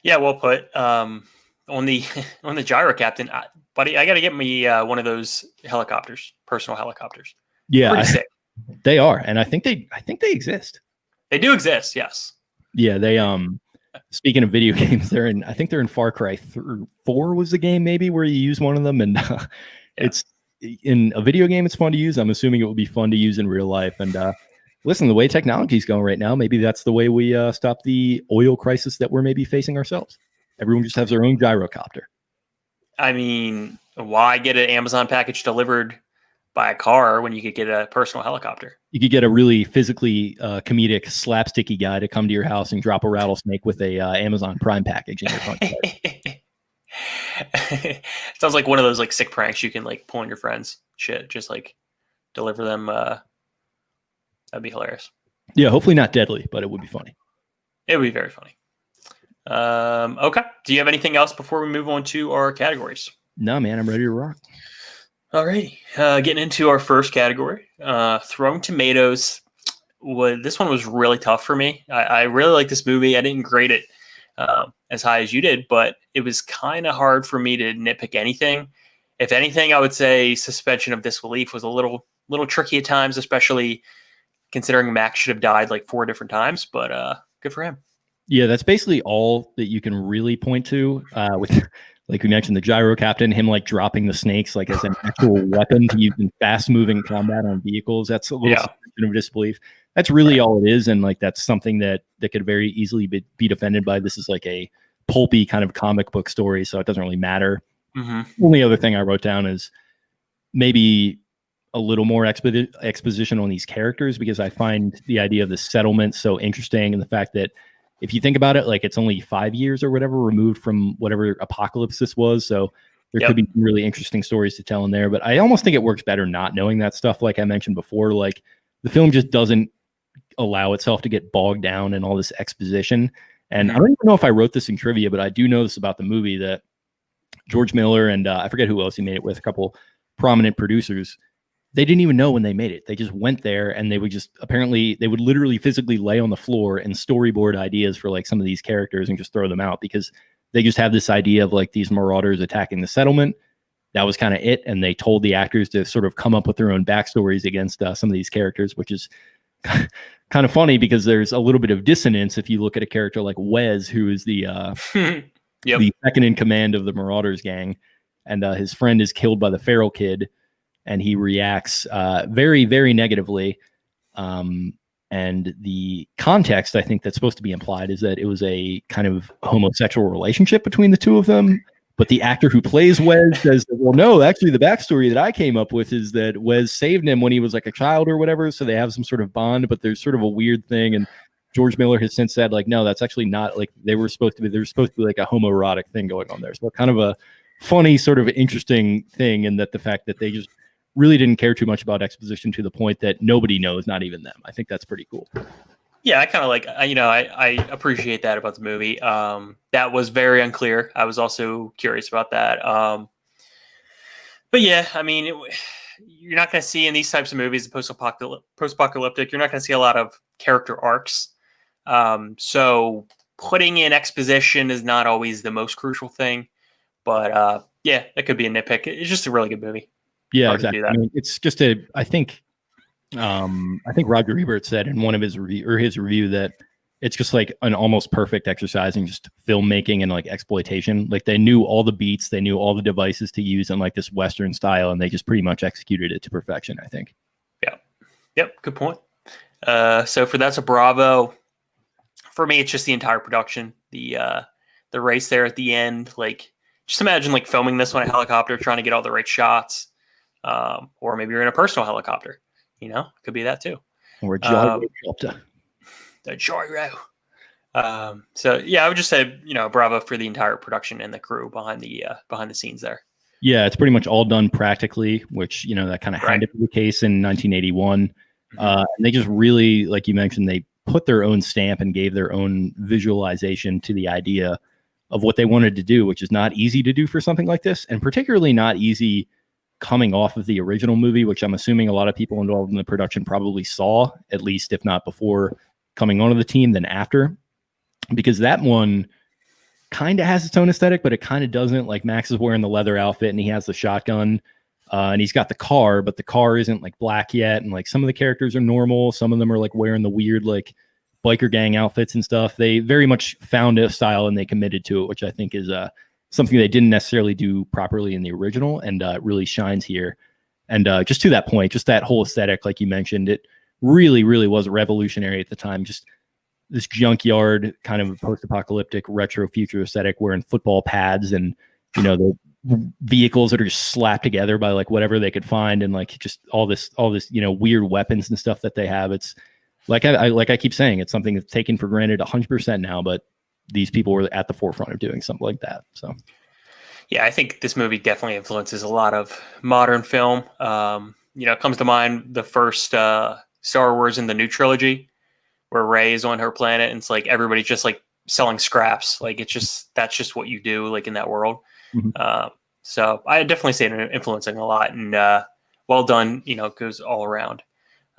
Yeah, well put. On the Gyrocopter, buddy, I got to get me one of those helicopters, personal helicopters. Yeah, pretty sick. They are, and I think they exist. They do exist, yes. Yeah, they speaking of video games, I think they're in Far Cry 4 was the game maybe where you use one of them, and it's in a video game. It's fun to use. I'm assuming it will be fun to use in real life. And listen, the way technology is going right now, maybe that's the way we stop the oil crisis that we're maybe facing ourselves. Everyone just has their own gyrocopter. I mean, why get an Amazon package delivered by a car when you could get a personal helicopter? You could get a really physically comedic slapsticky guy to come to your house and drop a rattlesnake with a Amazon Prime package in your front yard. Sounds like one of those like sick pranks you can like pull on your friends. Shit, just like deliver them. That'd be hilarious. Yeah, hopefully not deadly, but it would be funny. It would be very funny. Okay. Do you have anything else before we move on to our categories? No, man, I'm ready to rock. Alrighty. Getting into our first category, Throwing Tomatoes. This one was really tough for me. I really like this movie. I didn't grade it as high as you did, but it was kind of hard for me to nitpick anything. If anything, I would say suspension of disbelief was a little tricky at times, especially considering Max should have died like 4 different times, but good for him. Yeah, that's basically all that you can really point to with, like we mentioned, the Gyrocopter and him like dropping the snakes like as an actual weapon to use in fast-moving combat on vehicles. That's a little suspension of disbelief. That's really all it is, and like that's something that could very easily be defended by. This is like a pulpy kind of comic book story, so it doesn't really matter. Mm-hmm. Only other thing I wrote down is maybe a little more exposition on these characters, because I find the idea of the settlement so interesting, and the fact that if you think about it, like it's only 5 years or whatever removed from whatever apocalypse this was. So there could be some really interesting stories to tell in there. But I almost think it works better not knowing that stuff. Like I mentioned before, like the film just doesn't allow itself to get bogged down in all this exposition. And I don't even know if I wrote this in trivia, but I do know this about the movie, that George Miller and I forget who else he made it with, a couple prominent producers, they didn't even know when they made it. They just went there and they would just apparently they would literally physically lay on the floor and storyboard ideas for like some of these characters and just throw them out, because they just have this idea of like these marauders attacking the settlement. That was kind of it. And they told the actors to sort of come up with their own backstories against some of these characters, which is kind of funny because there's a little bit of dissonance if you look at a character like Wes, who is the the second in command of the Marauders gang, and his friend is killed by the feral kid, and he reacts very, very negatively. And the context, I think, that's supposed to be implied is that it was a kind of homosexual relationship between the two of them. But the actor who plays Wes says, well, no, actually, the backstory that I came up with is that Wes saved him when he was like a child or whatever. So they have some sort of bond, but there's sort of a weird thing. And George Miller has since said, like, no, that's actually not like there was supposed to be like a homoerotic thing going on there. So kind of a funny, sort of interesting thing. And that the fact that they just really didn't care too much about exposition to the point that nobody knows, not even them. I think that's pretty cool. Yeah, I kind of like, I appreciate that about the movie. That was very unclear. I was also curious about that. But yeah, I mean, you're not going to see in these types of movies, post-apocalyptic, you're not going to see a lot of character arcs. So putting in exposition is not always the most crucial thing. But yeah, that could be a nitpick. It's just a really good movie. Yeah, exactly. I mean, it's just I think Roger Ebert said in one of his review that it's just like an almost perfect exercise in just filmmaking and like exploitation. Like they knew all the beats, they knew all the devices to use in like this Western style, and they just pretty much executed it to perfection, I think. Yeah. Yep. Good point. So for that's a bravo. For me, it's just the entire production, the race there at the end. Like, just imagine like filming this on a helicopter, trying to get all the right shots. Or maybe you're in a personal helicopter, it could be that too. Or a Gyrocopter. The gyro. So yeah, I would just say, bravo for the entire production and the crew behind the scenes there. Yeah, it's pretty much all done practically, which, that kind of had to be the case in 1981. And they just really, like you mentioned, they put their own stamp and gave their own visualization to the idea of what they wanted to do, which is not easy to do for something like this, and particularly not easy coming off of the original movie, which I'm assuming a lot of people involved in the production probably saw, at least if not before coming onto the team, then after. Because that one kind of has its own aesthetic, but it kind of doesn't. Like Max is wearing the leather outfit and he has the shotgun, and he's got the car, but the car isn't like black yet. And like some of the characters are normal. Some of them are like wearing the weird like biker gang outfits and stuff. They very much found a style and they committed to it, which I think is something they didn't necessarily do properly in the original, and it really shines here. And just to that point, just that whole aesthetic, like you mentioned, it really, really was revolutionary at the time. Just this junkyard kind of post-apocalyptic retro future aesthetic, wearing football pads and, the vehicles that are just slapped together by like whatever they could find. And like, just all this, weird weapons and stuff that they have. It's like, I keep saying, it's something that's taken for granted 100% now, but these people were at the forefront of doing something like that. So, yeah, I think this movie definitely influences a lot of modern film. It comes to mind the first Star Wars in the new trilogy, where Rey is on her planet, and it's like everybody's just like selling scraps. Like that's just what you do, like in that world. So I definitely say it influencing a lot, and well done. Goes all around.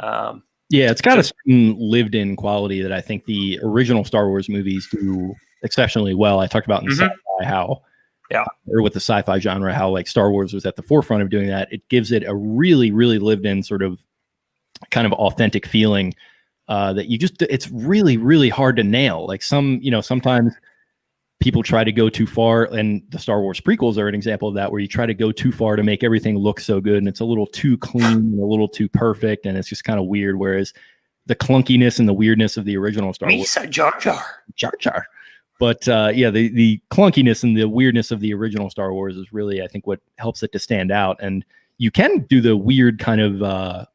Yeah, it's got a certain lived-in quality that I think the original Star Wars movies do exceptionally well. I talked about in sci-fi how, or with the sci-fi genre, how like Star Wars was at the forefront of doing that. It gives it a really, really lived-in sort of kind of authentic feeling. That it's really, really hard to nail. Like sometimes people try to go too far, and the Star Wars prequels are an example of that, where you try to go too far to make everything look so good, and it's a little too clean and a little too perfect, and it's just kind of weird. Whereas the clunkiness and the weirdness of the original Star Wars, Jar Jar. But the clunkiness and the weirdness of the original Star Wars is really, I think, what helps it to stand out. And you can do the weird kind of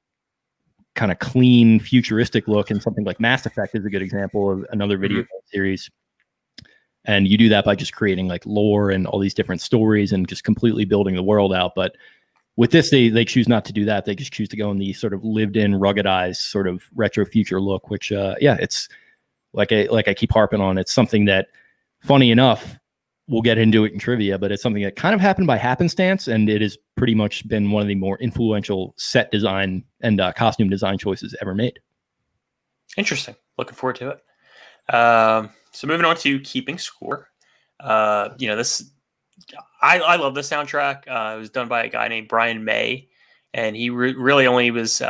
clean futuristic look, and something like Mass Effect is a good example of another video game series. And you do that by just creating like lore and all these different stories and just completely building the world out. But with this, they choose not to do that. They just choose to go in the sort of lived in, ruggedized sort of retro future look, which it's like I keep harping on. It's something that, funny enough, we'll get into it in trivia, but it's something that kind of happened by happenstance, and it has pretty much been one of the more influential set design and costume design choices ever made. Interesting. Looking forward to it. So moving on to keeping score. This I love this soundtrack. It was done by a guy named Brian May, and he really only was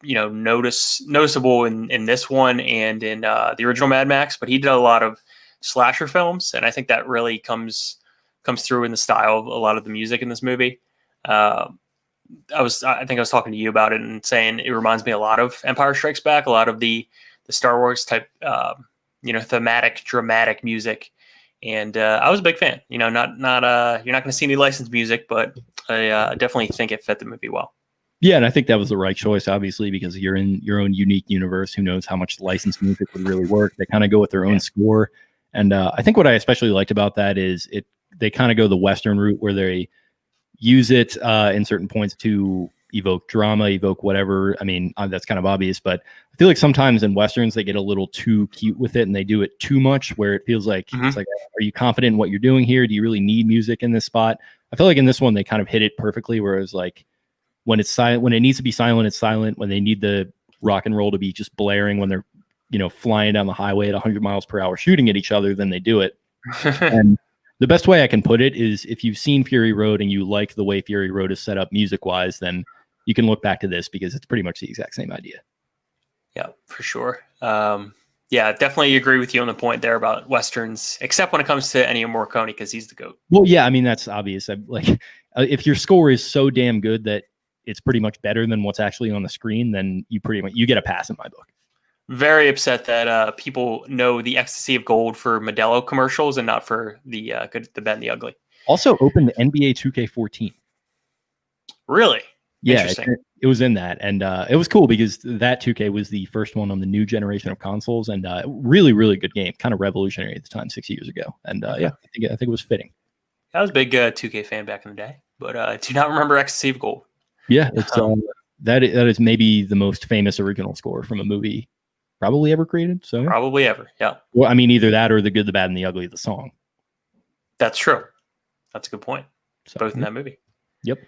noticeable in this one and in the original Mad Max, but he did a lot of slasher films, and I think that really comes through in the style of a lot of the music in this movie. I think I was talking to you about it and saying it reminds me a lot of Empire Strikes Back, a lot of the Star Wars type thematic, dramatic music, and I was a big fan. Not you're not going to see any licensed music, but I definitely think it fit the movie well. Yeah, and I think that was the right choice, obviously, because you're in your own unique universe. Who knows how much licensed music would really work? They kind of go with their own score. And I think what I especially liked about that is they kind of go the Western route, where they use it in certain points to evoke drama, evoke whatever. I mean, that's kind of obvious, but I feel like sometimes in Westerns, they get a little too cute with it and they do it too much, where it feels like, it's like, are you confident in what you're doing here? Do you really need music in this spot? I feel like in this one, they kind of hit it perfectly, whereas like when it's silent, when it needs to be silent, it's silent. When they need the rock and roll to be just blaring, when they're flying down the highway at 100 miles per hour, shooting at each other, then they do it. And the best way I can put it is, if you've seen Fury Road and you like the way Fury Road is set up music-wise, then you can look back to this, because it's pretty much the exact same idea. Yeah, for sure. Definitely agree with you on the point there about Westerns, except when it comes to Ennio Morricone, because he's the GOAT. Well, yeah, I mean, that's obvious. If your score is so damn good that it's pretty much better than what's actually on the screen, then you get a pass in my book. Very upset that people know the Ecstasy of Gold for Modelo commercials and not for the Good, the Bad, and the Ugly. Also opened the NBA 2K14. Really? Yeah, Interesting. it was in that, and it was cool because that 2K was the first one on the new generation of consoles, and really, really good game, kind of revolutionary at the time, 6 years ago. And yeah, I think it was fitting. I was a big 2K fan back in the day, but I do not remember Ecstasy of Gold. Yeah, it's that is maybe the most famous original score from a movie probably ever created. So Probably ever. Yeah, well, I mean, either that or The Good, the Bad, and the Ugly, the song. that's true. That's a good point. So, Both in that movie. Yep.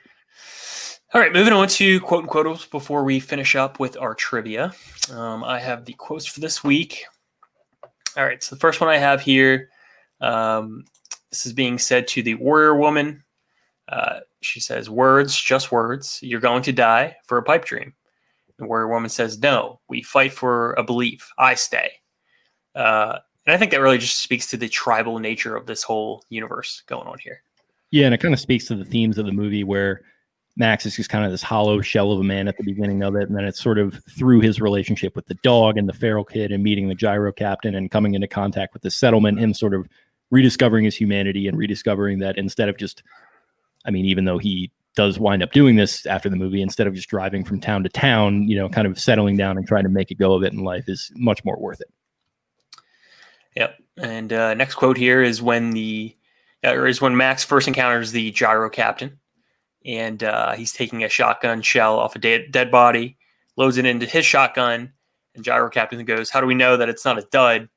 All right, moving on to quote and quotables before we finish up with our trivia. I have the quotes for this week. All right, so the first one I have here, this is being said to the warrior woman. She says, "Words, just words. You're going to die for a pipe dream." The warrior woman says, "No, we fight for a belief. I stay." And I think that really just speaks to the tribal nature of this whole universe going on here. Yeah, and it kind of speaks to the themes of the movie where Max is just kind of this hollow shell of a man at the beginning of it, and then it's sort of through his relationship with the dog and the feral kid and meeting the Gyrocaptain and coming into contact with the settlement, him sort of rediscovering his humanity and rediscovering that instead of just, I mean, even though he does wind up doing this after the movie, instead of just driving from town to town, you know, kind of settling down and trying to make a go of it in life is much more worth it. Yep. And next quote here is when Max first encounters the Gyrocaptain, and he's taking a shotgun shell off a dead body, loads it into his shotgun, and Gyrocaptain goes, "How do we know that it's not a dud?"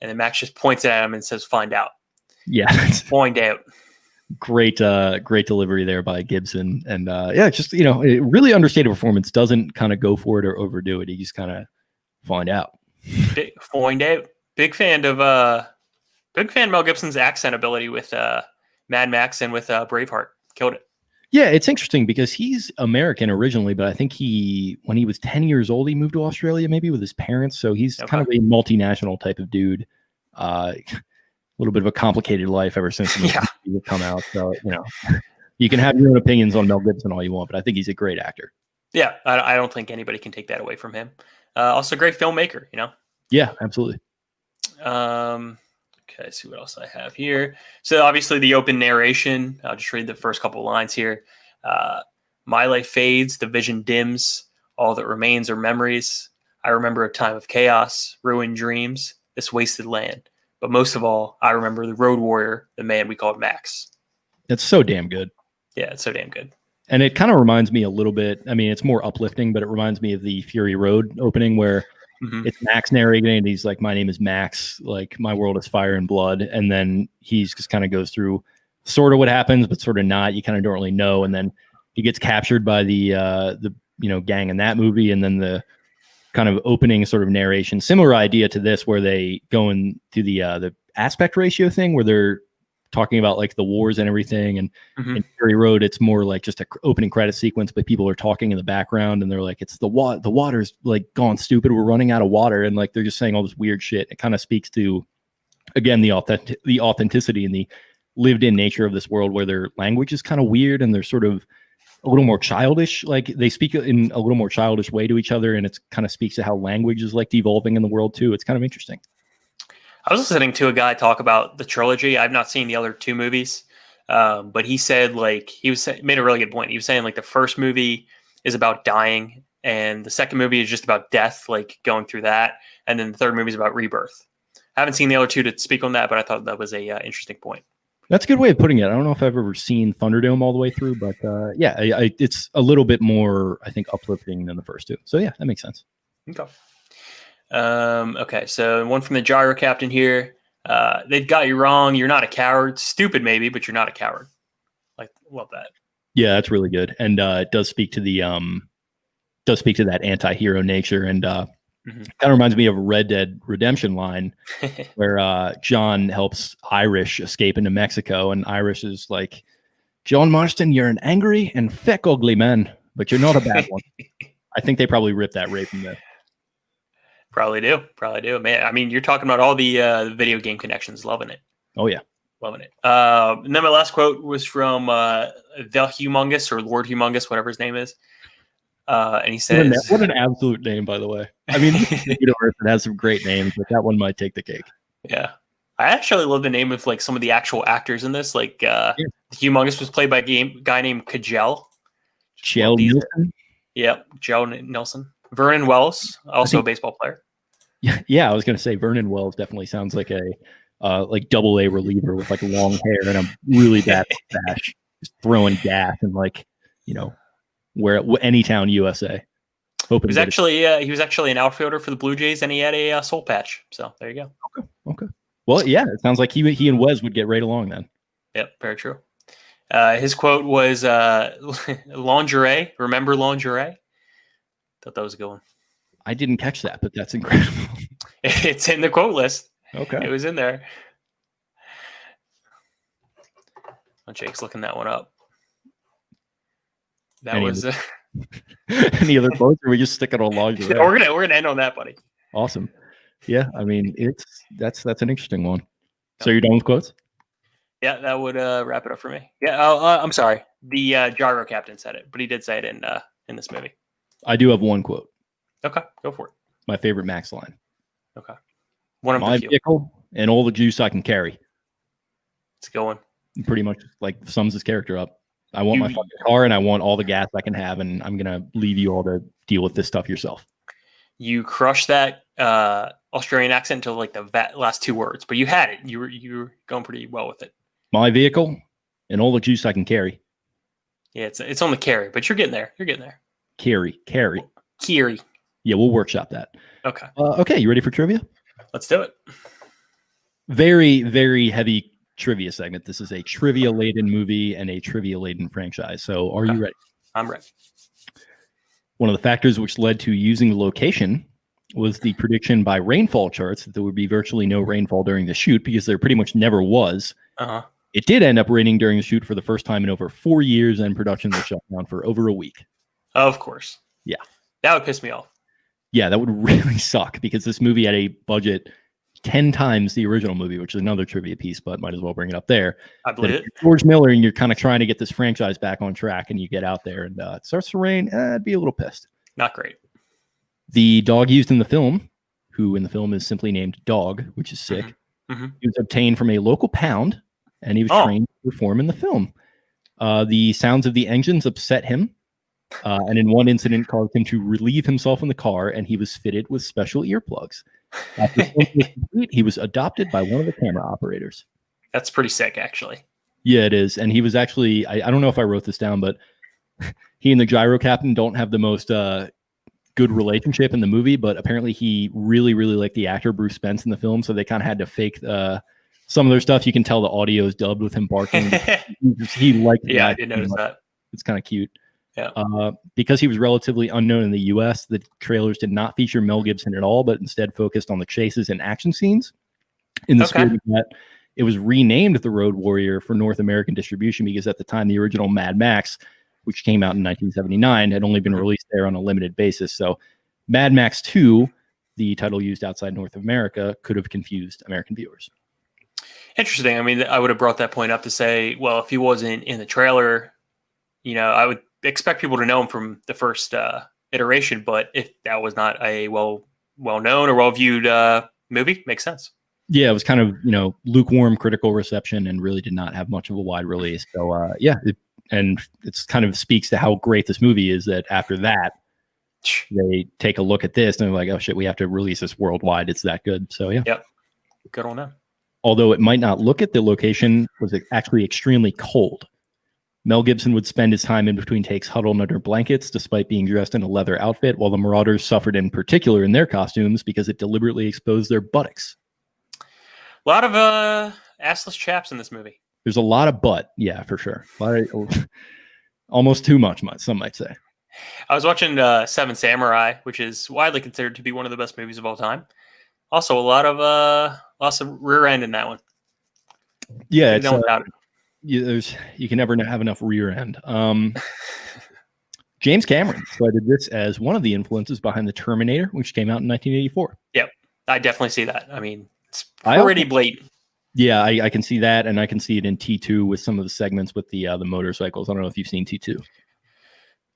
And then Max just points at him and says, "Find out." Yeah. Find out. Great delivery there by Gibson. And yeah, just, you know, a really understated performance, doesn't kind of go for it or overdo it. He just kind of find out. Find out. Big fan of Mel Gibson's accent ability with Mad Max and with Braveheart. Killed it. Yeah, it's interesting because he's American originally, but I think when he was 10 years old, he moved to Australia maybe with his parents. So he's kind of a multinational type of dude. A little bit of a complicated life ever since the movie come out. So, you know, you can have your own opinions on Mel Gibson all you want, but I think he's a great actor. Yeah, I don't think anybody can take that away from him. Also, great filmmaker, you know? Yeah, absolutely. Okay, see what else I have here. So obviously the open narration, I'll just read the first couple of lines here. My life fades, the vision dims, all that remains are memories. I remember a time of chaos, ruined dreams, this wasted land. But most of all, I remember the road warrior, the man we called Max. It's so damn good. Yeah, it's so damn good. And it kind of reminds me a little bit, I mean, it's more uplifting, but it reminds me of the Fury Road opening where it's Max narrating and he's like, "My name is Max, like my world is fire and blood." And then he's just kind of goes through sort of what happens, but sort of not. You kind of don't really know. And then he gets captured by the gang in that movie. And then the kind of opening sort of narration, similar idea to this, where they go into the aspect ratio thing where they're talking about like the wars and everything. And in Fury Road, it's more like just a opening credit sequence, but people are talking in the background and they're like, "It's the water's like gone stupid. We're running out of water." And like, they're just saying all this weird shit. It kind of speaks to, again, the authenticity and the lived in nature of this world where their language is kind of weird and they're sort of a little more childish. Like they speak in a little more childish way to each other. And it's kind of speaks to how language is like devolving in the world too. It's kind of interesting. I was listening to a guy talk about the trilogy. I've not seen the other two movies, but he said like made a really good point. He was saying like the first movie is about dying, and the second movie is just about death, like going through that, and then the third movie is about rebirth. I haven't seen the other two to speak on that, but I thought that was a interesting point. That's a good way of putting it. I don't know if I've ever seen Thunderdome all the way through, but yeah, it's a little bit more, I think, uplifting than the first two. So yeah, that makes sense. Okay. Okay, so one from the Gyrocaptain here. They've got you wrong. You're not a coward. Stupid maybe, but you're not a coward. Like, love that. Yeah, that's really good, and it does speak to that anti-hero nature, and kind of reminds me of a Red Dead Redemption line where John helps Irish escape into Mexico, and Irish is like, "John Marston, you're an angry and feck ugly man, but you're not a bad one." I think they probably ripped that right from there. Probably do, man. I mean, you're talking about all the video game connections. Loving it. Oh yeah, loving it. And then my last quote was from the Humongous or Lord Humongous, whatever his name is. And he says, "What an absolute name, by the way." I mean, the universe has some great names, but that one might take the cake. Yeah, I actually love the name of like some of the actual actors in this. Like, Humongous was played by a guy named Kajel. Joe Nielsen. Yep, Joe Nelson. Vernon Wells, also a baseball player. Yeah, I was going to say Vernon Wells definitely sounds like a like double A reliever with like long hair and a really bad mustache, just throwing gas and like, you know, where Anytown, USA. Hoping he was actually an outfielder for the Blue Jays, and he had a soul patch. So there you go. Okay. Well, yeah, it sounds like he and Wes would get right along then. Yep, very true. His quote was lingerie. Remember lingerie? Thought that was a good one. I didn't catch that, but that's incredible. It's in the quote list. Okay. It was in there. Oh, Jake's looking that one up. That was any other quotes, or we just stick it on lingerie? We're gonna end on that, buddy. Awesome. Yeah, I mean that's an interesting one. So you're done with quotes? Yeah, that would wrap it up for me. Yeah, I'm sorry. The Gyrocopter said it, but he did say it in this movie. I do have one quote. Okay, go for it. My favorite Max line. Okay. One of my vehicle and all the juice I can carry. It's going. Pretty much like sums his character up. I want my fucking car and I want all the gas I can have, and I'm gonna leave you all to deal with this stuff yourself. You crushed that Australian accent until like the last two words, but you had it. You were going pretty well with it. My vehicle and all the juice I can carry. Yeah, it's on the carry, but you're getting there. You're getting there. Carry. Yeah, we'll workshop that. Okay. Okay, you ready for trivia? Let's do it. Very, very heavy trivia segment. This is a trivia-laden movie and a trivia-laden franchise. So are you ready? I'm ready. One of the factors which led to using the location was the prediction by rainfall charts that there would be virtually no rainfall during the shoot, because there pretty much never was. Uh-huh. It did end up raining during the shoot for the first time in over 4 years, and production was shut down for over a week. Of course. Yeah. That would piss me off. Yeah, that would really suck, because this movie had a budget 10 times the original movie, which is another trivia piece, but might as well bring it up there. I believe it. George Miller, and you're kind of trying to get this franchise back on track, and you get out there and it starts to rain, I'd be a little pissed. Not great. The dog used in the film, who in the film is simply named Dog, which is sick, he was obtained from a local pound, and he was trained to perform in the film. The sounds of the engines upset him, and in one incident caused him to relieve himself in the car, and he was fitted with special earplugs. After he was adopted by one of the camera operators. That's pretty sick, actually. Yeah, it is. And he was actually, I don't know if I wrote this down, but he and the Gyrocopter don't have the most good relationship in the movie, but apparently he really, really liked the actor Bruce Spence in the film, so they kind of had to fake some of their stuff. You can tell the audio is dubbed with him barking. He liked it. Yeah, I did notice that. It's kind of cute. Yeah. Because he was relatively unknown in the U.S., the trailers did not feature Mel Gibson at all, but instead focused on the chases and action scenes. In the spirit of that, it was renamed The Road Warrior for North American distribution, because at the time, the original Mad Max, which came out in 1979, had only been released there on a limited basis. So Mad Max 2, the title used outside North America, could have confused American viewers. Interesting. I mean, I would have brought that point up to say, well, if he wasn't in the trailer, I would expect people to know him from the first iteration, but if that was not a well-known or well-viewed movie, makes sense. Yeah, it was kind of lukewarm critical reception and really did not have much of a wide release. So and it's kind of speaks to how great this movie is that after that they take a look at this and they're like, oh shit, we have to release this worldwide. It's that good. So yeah. Yep. Good on them. Although it might not look at, the location was actually extremely cold. Mel Gibson would spend his time in between takes huddled under blankets, despite being dressed in a leather outfit, while the Marauders suffered in particular in their costumes because it deliberately exposed their buttocks. A lot of assless chaps in this movie. There's a lot of butt, yeah, for sure. Almost too much, some might say. I was watching Seven Samurai, which is widely considered to be one of the best movies of all time. Also, lots of rear end in that one. Yeah, it's you can never have enough rear end. James Cameron cited this as one of the influences behind The Terminator, which came out in 1984. Yep, I definitely see that. I mean, it's pretty blatant. Yeah, I can see that, and I can see it in T2 with some of the segments with the motorcycles. I don't know if you've seen T2.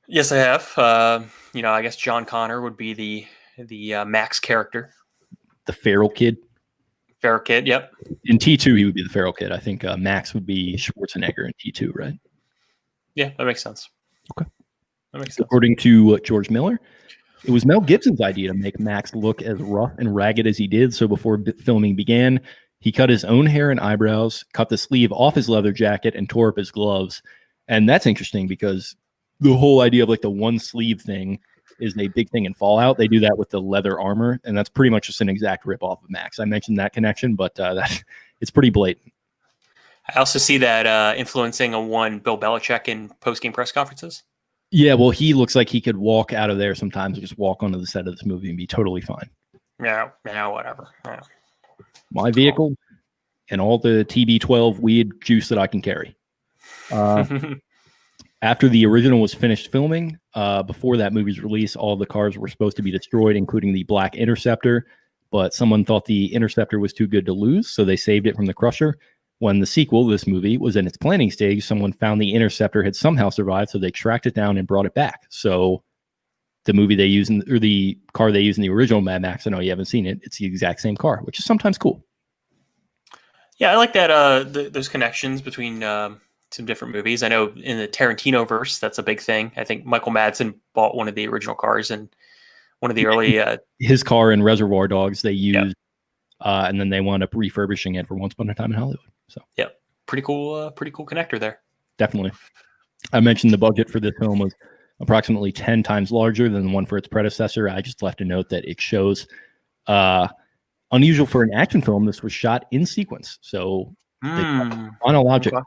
Yes, I have. I guess John Connor would be the Max character. The feral kid. Feral kid, yep. In T2, he would be the feral kid. I think Max would be Schwarzenegger in T2, right? Yeah, that makes sense. Okay. That makes sense. According to George Miller, it was Mel Gibson's idea to make Max look as rough and ragged as he did. So before filming began, he cut his own hair and eyebrows, cut the sleeve off his leather jacket, and tore up his gloves. And that's interesting because the whole idea of like the one sleeve thing is a big thing in Fallout. They do that with the leather armor, and that's pretty much just an exact rip off of Max. I mentioned that connection, but it's pretty blatant. I also see that influencing on one Bill Belichick in post-game press conferences. Yeah, well, he looks like he could walk out of there sometimes and just walk onto the set of this movie and be totally fine. Yeah, whatever. Yeah. My vehicle and all the TB12 weed juice that I can carry. After the original was finished filming, before that movie's release, all the cars were supposed to be destroyed, including the black Interceptor. But someone thought the Interceptor was too good to lose, so they saved it from the Crusher. When the sequel, this movie, was in its planning stage, someone found the Interceptor had somehow survived, so they tracked it down and brought it back. So the movie they use or the car they use in the original Mad Max, I know you haven't seen it, it's the exact same car, which is sometimes cool. Yeah, I like that. Those connections between some different movies. I know in the Tarantino verse, that's a big thing. I think Michael Madsen bought one of the original cars and one of the early his car in Reservoir Dogs they used, and then they wound up refurbishing it for Once Upon a Time in Hollywood. So pretty cool connector there. Definitely. I mentioned the budget for this film was approximately 10 times larger than the one for its predecessor. I just left a note that it shows unusual for an action film. This was shot in sequence, so chronologically.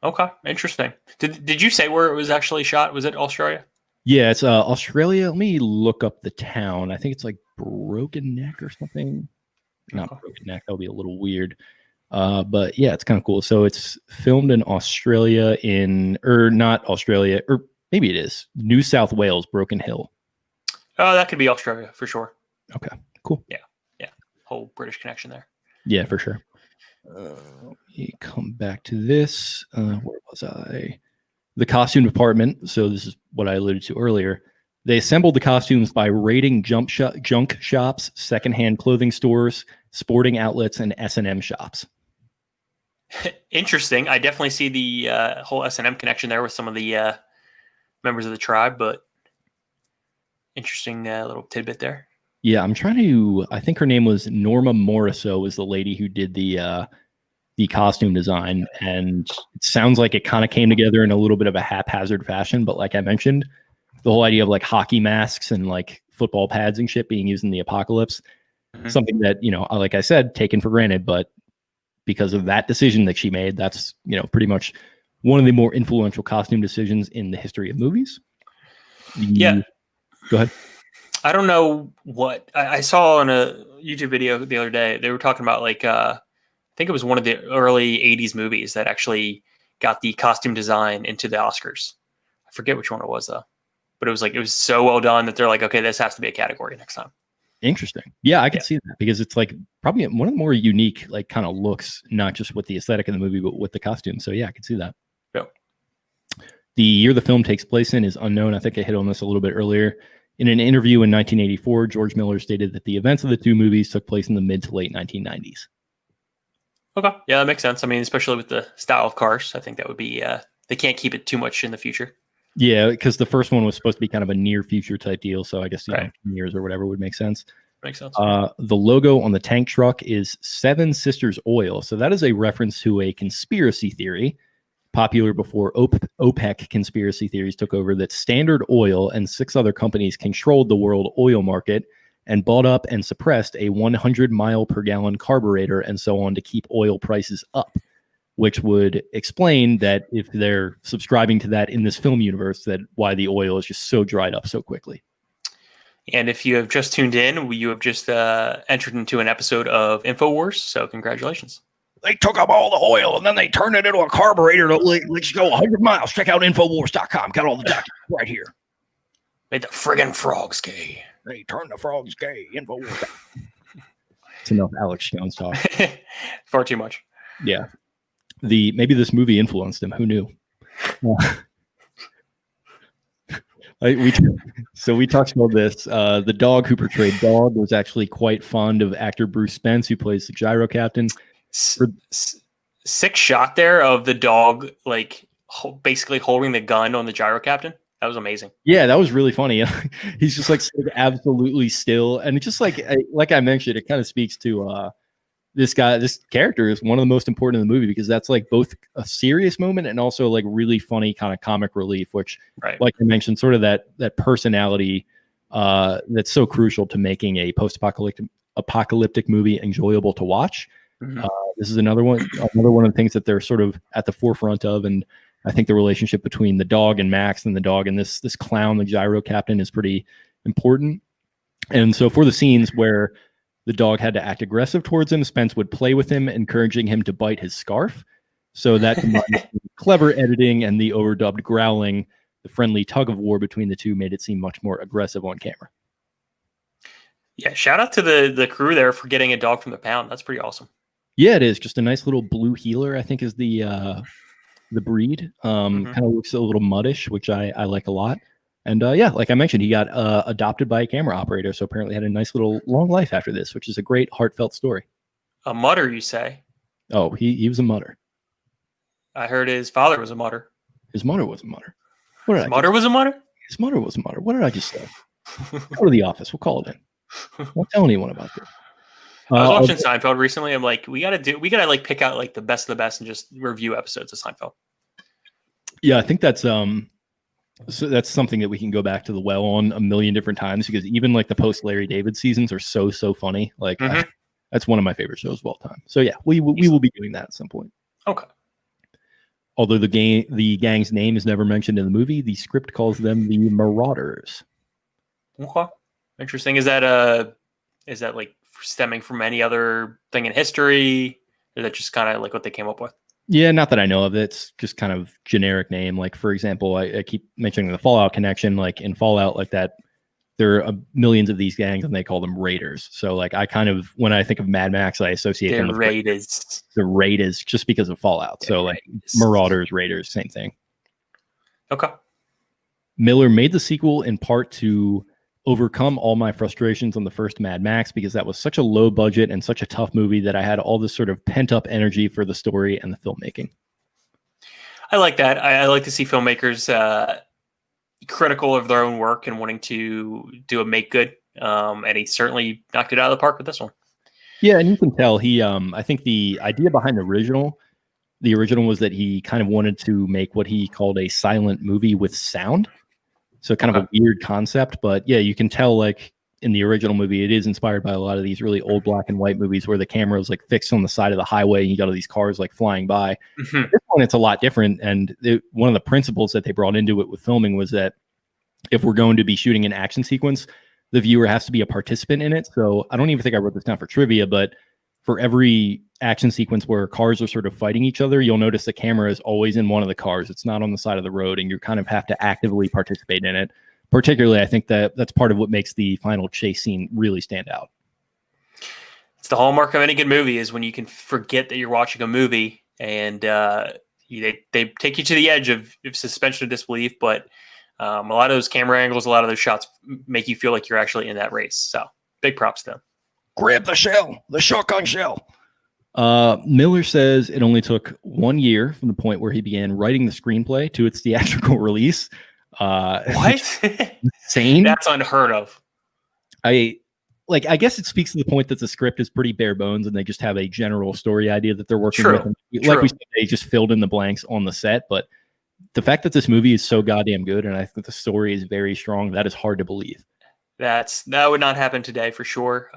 Okay, interesting. Did you say where it was actually shot? Was it Australia? Yeah, it's Australia. Let me look up the town. I think it's like Broken Neck or something. Not Broken Neck. That'll be a little weird. But yeah, it's kind of cool. So it's filmed in Australia not Australia, or maybe it is New South Wales, Broken Hill. Oh, that could be Australia for sure. Okay, cool. Yeah. Whole British connection there. Yeah, for sure. Let me come back to this. Where was I? The costume department. So this is what I alluded to earlier. They assembled the costumes by raiding junk shops, secondhand clothing stores, sporting outlets, and S&M shops. Interesting. I definitely see the whole S&M connection there with some of the members of the tribe, but interesting little tidbit there. Yeah, I'm trying to. I think her name was Norma Morrisseau, was the lady who did the costume design, and it sounds like it kind of came together in a little bit of a haphazard fashion. But like I mentioned, the whole idea of like hockey masks and like football pads and shit being used in the apocalypse, something that, like I said, taken for granted, but because of that decision that she made, that's, pretty much one of the more influential costume decisions in the history of movies. Yeah. Go ahead. I don't know what I saw on a YouTube video the other day. They were talking about like, I think it was one of the early 80s movies that actually got the costume design into the Oscars. I forget which one it was though, but it was so well done that they're like, okay, this has to be a category next time. Interesting. Yeah, I can see that because it's like probably one of the more unique, like kind of looks, not just with the aesthetic of the movie, but with the costume. So yeah, I can see that. Yeah. The year the film takes place in is unknown. I think I hit on this a little bit earlier. In an interview in 1984, George Miller stated that the events of the two movies took place in the mid to late 1990s. Okay. Yeah, that makes sense. I mean, especially with the style of cars, I think that would be, they can't keep it too much in the future. Yeah, because the first one was supposed to be kind of a near future type deal. So I guess, right. 10 years or whatever would make sense. Makes sense. The logo on the tank truck is Seven Sisters Oil. So that is a reference to a conspiracy theory popular before OPEC conspiracy theories took over, that Standard Oil and 6 other companies controlled the world oil market and bought up and suppressed a 100 mile per gallon carburetor and so on to keep oil prices up, which would explain that if they're subscribing to that in this film universe, that why the oil is just so dried up so quickly. And if you have just tuned in, you have just entered into an episode of InfoWars, so congratulations. They took up all the oil and then they turned it into a carburetor to let you go 100 miles. Check out Infowars.com. Got all the documents right here. Made the friggin' frogs gay. They turned the frogs gay. Infowars. It's enough Alex Jones talk. Far too much. Yeah. Maybe this movie influenced him. Who knew? We talked about this. The dog who portrayed Dog was actually quite fond of actor Bruce Spence, who plays the Gyrocopter. Sick shot there of the dog, like basically holding the gun on the Gyrocopter. That was amazing. Yeah, that was really funny. He's just like sort of absolutely still, and it's just like I mentioned, it kind of speaks to this character is one of the most important in the movie because that's like both a serious moment and also like really funny kind of comic relief, which, like I mentioned, sort of that personality that's so crucial to making a post-apocalyptic movie enjoyable to watch. This is another one of the things that they're sort of at the forefront of, and I think the relationship between the dog and Max and the dog and this clown, the Gyrocopter, is pretty important. And so for the scenes where the dog had to act aggressive towards him, Spence would play with him, encouraging him to bite his scarf. So that clever editing and the overdubbed growling, the friendly tug of war between the two made it seem much more aggressive on camera. Yeah, shout out to the crew there for getting a dog from the pound. That's pretty awesome. Yeah, it is. Just a nice little blue heeler, I think, is the breed. Kind of looks a little muddish, which I like a lot. And yeah, like I mentioned, he got adopted by a camera operator, so apparently had a nice little long life after this, which is a great heartfelt story. A mutter, you say? Oh, he was a mutter. I heard his father was a mutter. His mother was a mutter. His mother was a mutter? His mother was a mutter. What did I just say? Go to the office. We'll call it in. Won't tell anyone about this. I was watching Seinfeld recently. I'm like, we gotta like pick out like the best of the best and just review episodes of Seinfeld. Yeah, I think that's so that's something that we can go back to the well on a million different times because even like the post Larry David seasons are so funny. Like that's one of my favorite shows of all time. So yeah, we will be doing that at some point. Okay. Although the gang's name is never mentioned in the movie, the script calls them the Marauders. Okay. Interesting. Is that like stemming from any other thing in history? Or is that just kind of like what they came up with? Yeah, not that I know of. It's just kind of generic name. Like, for example, I keep mentioning the Fallout connection. Like in Fallout, like that, there are millions of these gangs and they call them raiders. So like I kind of, when I think of Mad Max, I associate them with raiders. The raiders just because of Fallout. So like Marauders, Raiders, same thing. Okay. Miller made the sequel in part to overcome all my frustrations on the first Mad Max because that was such a low budget and such a tough movie that I had all this sort of pent up energy for the story and the filmmaking. I like that. I like to see filmmakers critical of their own work and wanting to do a make good. And he certainly knocked it out of the park with this one. Yeah, and you can tell he I think the idea behind the original was that he kind of wanted to make what he called a silent movie with sound. So kind of a weird concept, but yeah, you can tell like in the original movie, it is inspired by a lot of these really old black and white movies where the camera is like fixed on the side of the highway and you got all these cars like flying by. This one, it's a lot different. And one of the principles that they brought into it with filming was that if we're going to be shooting an action sequence, the viewer has to be a participant in it. So I don't even think I wrote this down for trivia, but for every action sequence where cars are sort of fighting each other, you'll notice the camera is always in one of the cars. It's not on the side of the road, and you kind of have to actively participate in it. Particularly, I think that's part of what makes the final chase scene really stand out. It's the hallmark of any good movie is when you can forget that you're watching a movie, and they take you to the edge of suspension of disbelief. But a lot of those camera angles, a lot of those shots make you feel like you're actually in that race. So big props to them. Grab the shotgun shell. Miller says it only took 1 year from the point where he began writing the screenplay to its theatrical release. What? Insane. That's unheard of. I guess it speaks to the point that the script is pretty bare bones and they just have a general story idea that they're working with. And like we said, they just filled in the blanks on the set. But the fact that this movie is so goddamn good and I think the story is very strong, that is hard to believe. That would not happen today for sure.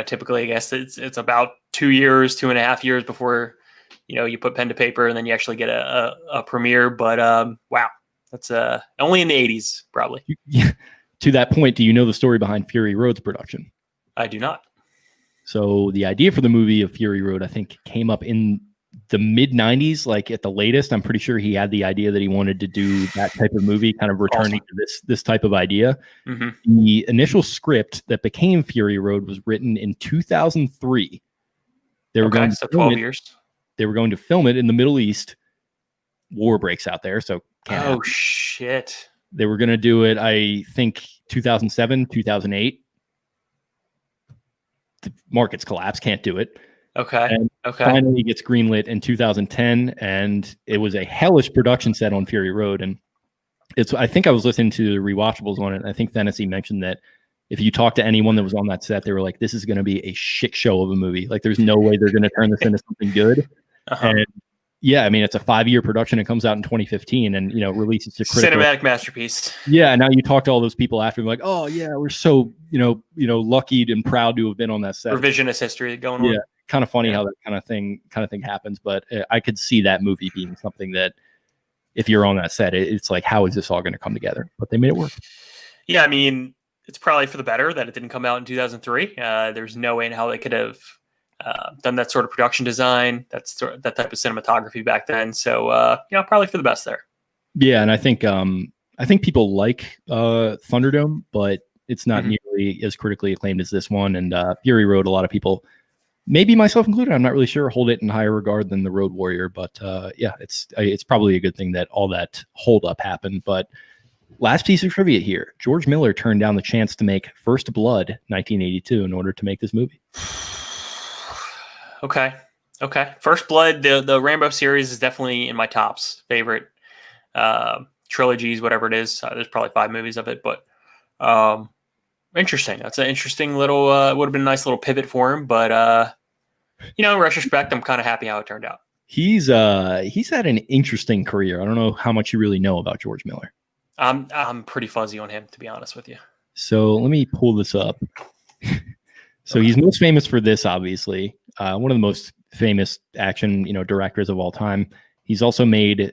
Typically I guess it's about 2 years, 2.5 years before, you put pen to paper and then you actually get a premiere. But wow, that's only in the 80s, probably. Yeah. To that point, do you know the story behind Fury Road's production? I do not. So the idea for the movie of Fury Road, I think, came up in the mid 90s, like at the latest. I'm pretty sure he had the idea that he wanted to do that type of movie, kind of returning to this type of idea. The initial script that became Fury Road was written in 2003. They were going to 12 years. They were going to film it in the Middle East. War breaks out there, so can't happen. Shit. They were going to do it, I think, 2007, 2008. The markets collapse, can't do it. And finally gets greenlit in 2010, and it was a hellish production set on Fury Road. And I think I was listening to the Rewatchables on it, and I think Fantasy mentioned that if you talk to anyone that was on that set, they were like, this is going to be a shit show of a movie. Like, there's no way they're going to turn this into something good. And yeah, I mean, it's a 5-year production. It comes out in 2015 and, releases to critical. Cinematic masterpiece. Yeah. Now you talk to all those people after, like, oh yeah, we're so, lucky and proud to have been on that set. Revisionist history going on. Yeah. Kind of funny how that kind of thing happens. But I could see that movie being something that if you're on that set, it's like, how is this all going to come together? But they made it work. Yeah. I mean, it's probably for the better that it didn't come out in 2003. There's no way in how they could have done that sort of production design, that type of cinematography back then. So, probably for the best there. Yeah, and I think people like Thunderdome, but it's not nearly as critically acclaimed as this one. And Fury Road, a lot of people, maybe myself included, I'm not really sure, hold it in higher regard than The Road Warrior. But yeah, it's probably a good thing that all that holdup happened. But last piece of trivia here: George Miller turned down the chance to make First Blood 1982 in order to make this movie. Okay. First Blood, the Rambo series is definitely in my tops favorite trilogies, whatever it is. There's probably 5 movies of it, but interesting. That's an interesting little. Would have been a nice little pivot for him, but in retrospect, I'm kind of happy how it turned out. He's had an interesting career. I don't know how much you really know about George Miller. I'm pretty fuzzy on him, to be honest with you. So let me pull this up. So he's most famous for this, obviously. One of the most famous action, directors of all time. He's also made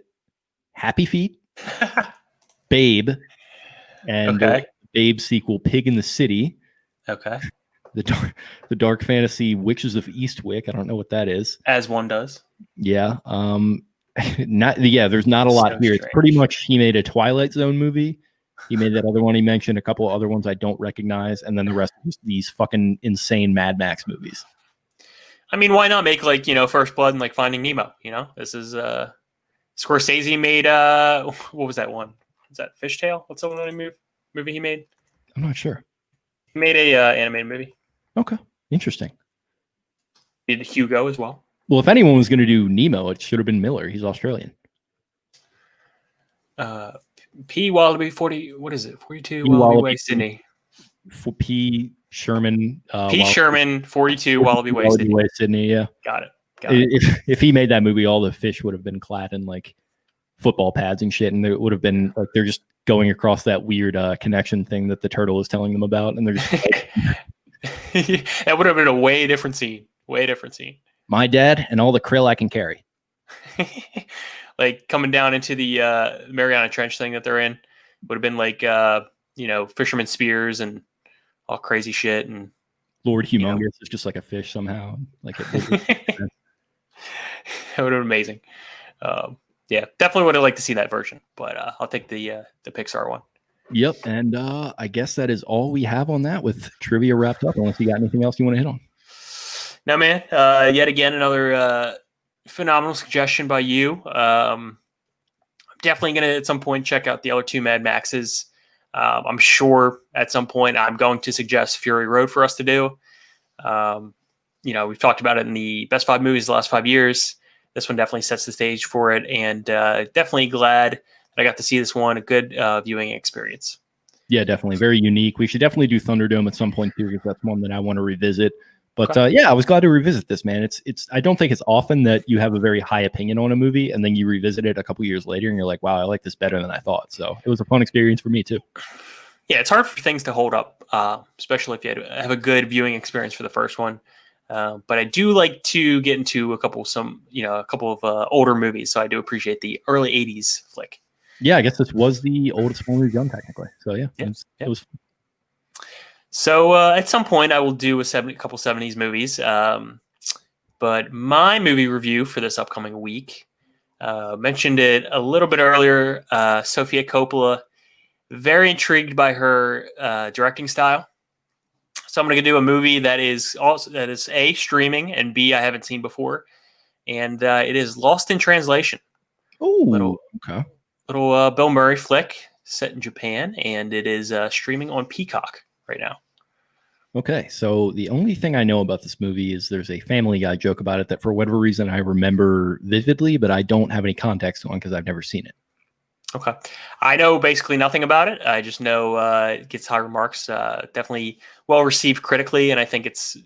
Happy Feet, Babe, and the Babe sequel, Pig in the City. Okay. The dark fantasy Witches of Eastwick. I don't know what that is. As one does. Yeah. There's not a lot here. It's pretty much he made a Twilight Zone movie. He made that other one he mentioned, a couple of other ones I don't recognize, and then the rest of these fucking insane Mad Max movies. I mean, why not make First Blood and Finding Nemo? This is Scorsese made what was that one? Is that Fishtail? What's the one movie he made? I'm not sure. He made a animated movie. Okay, interesting. He did Hugo as well. Well, if anyone was going to do Nemo, it should have been Miller. He's Australian. P. Wallaby 40. What is it? 42 Wallaby Way, Sydney. P. Sherman. Sherman 42 Wallaby Way, Sydney. Yeah, got it. If he made that movie, all the fish would have been clad in football pads and shit, and it would have been they're just going across that weird connection thing that the turtle is telling them about, and they're just that would have been a way different scene. My dad and all the krill I can carry. Coming down into the Mariana Trench thing that they're in would have been fisherman spears and all crazy shit. And Lord Humongous is just like a fish somehow. That would have been amazing. Definitely would have liked to see that version, but I'll take the Pixar one. Yep, and I guess that is all we have on that with trivia wrapped up, unless you got anything else you want to hit on. No, man. Yet again, another phenomenal suggestion by you. I'm definitely going to, at some point, check out the other 2 Mad Maxes. I'm sure at some point I'm going to suggest Fury Road for us to do. We've talked about it in the best 5 movies of the last 5 years. This one definitely sets the stage for it, and definitely glad that I got to see this one. A good viewing experience. Yeah, definitely. Very unique. We should definitely do Thunderdome at some point too, because that's one that I want to revisit. But I was glad to revisit this, man. It's. I don't think it's often that you have a very high opinion on a movie and then you revisit it a couple years later and you're like, wow, I like this better than I thought. So it was a fun experience for me too. Yeah, it's hard for things to hold up, especially if you have a good viewing experience for the first one. But I do like to get into a couple of older movies. So I do appreciate the early 80s flick. Yeah, I guess this was the oldest one we've done technically. So yeah. It was. So at some point I will do a couple 70s movies. But my movie review for this upcoming week, mentioned it a little bit earlier, Sofia Coppola, very intrigued by her directing style. So I'm going to do a movie that is A, streaming, and B, I haven't seen before. And it is Lost in Translation. Oh, okay. Little Bill Murray flick set in Japan, and it is streaming on Peacock right now. Okay, so the only thing I know about this movie is there's a Family Guy joke about it that for whatever reason I remember vividly, but I don't have any context on because I've never seen it. Okay. I know basically nothing about it. I just know it gets high remarks. Definitely well received critically, and I think it's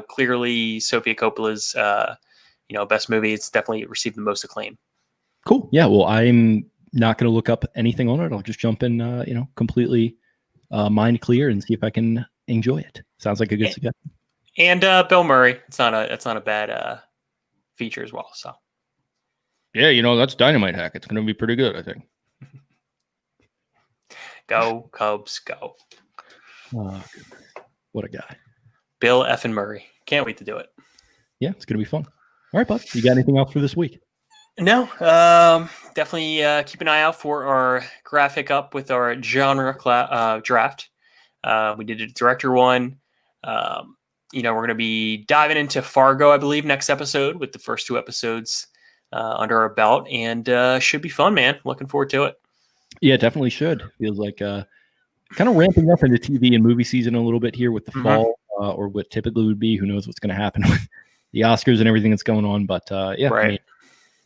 clearly Sofia Coppola's best movie. It's definitely received the most acclaim. Cool. Yeah. Well, I'm not going to look up anything on it. I'll just jump in, completely mind clear and see if I can enjoy it. Sounds like a good suggestion. And Bill Murray. It's not a bad feature as well. So. Yeah, that's Dynamite Hack. It's going to be pretty good, I think. Go Cubs, go! Oh, what a guy, Bill effing Murray. Can't wait to do it. Yeah, it's going to be fun. All right, bud. You got anything else for this week? No, definitely keep an eye out for our graphic up with our genre draft. We did a director one. We're going to be diving into Fargo, I believe, next episode with the first 2 episodes under our belt, and should be fun, man. Looking forward to it. Yeah, definitely should. Feels like kind of ramping up into TV and movie season a little bit here with the fall, or what typically would be. Who knows what's going to happen with the Oscars and everything that's going on. But yeah, right. I mean,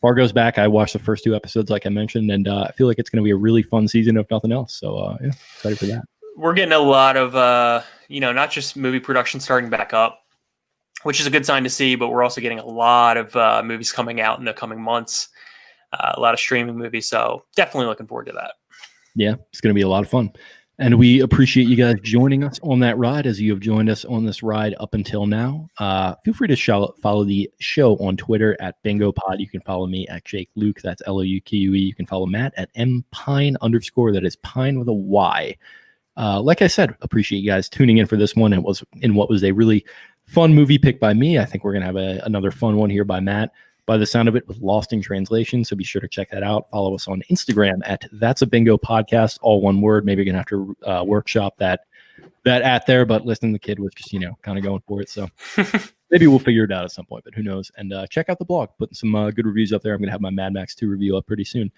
Fargo's back. I watched the first 2 episodes, like I mentioned, and I feel like it's going to be a really fun season, if nothing else. So yeah, excited for that. We're getting a lot of, not just movie production starting back up, which is a good sign to see, but we're also getting a lot of movies coming out in the coming months, a lot of streaming movies. So definitely looking forward to that. Yeah, it's going to be a lot of fun. And we appreciate you guys joining us on that ride as you have joined us on this ride up until now. Feel free to follow the show on Twitter at BingoPod. You can follow me at Jake Luke. That's LOUQUE. You can follow Matt at mpine_. That is Pine with a Y. Like I said, appreciate you guys tuning in for this one. It was in what was a really fun movie pick by me. I think we're going to have another fun one here by Matt, by the sound of it, with Lost in Translation. So be sure to check that out. Follow us on Instagram at That's a Bingo Podcast, all one word. Maybe you're going to have to workshop that at there, but listen, the kid was just, kind of going for it. So maybe we'll figure it out at some point, but who knows? And check out the blog, putting some good reviews up there. I'm going to have my Mad Max 2 review up pretty soon.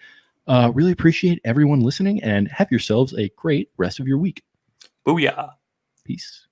Really appreciate everyone listening, and have yourselves a great rest of your week. Booyah. Peace.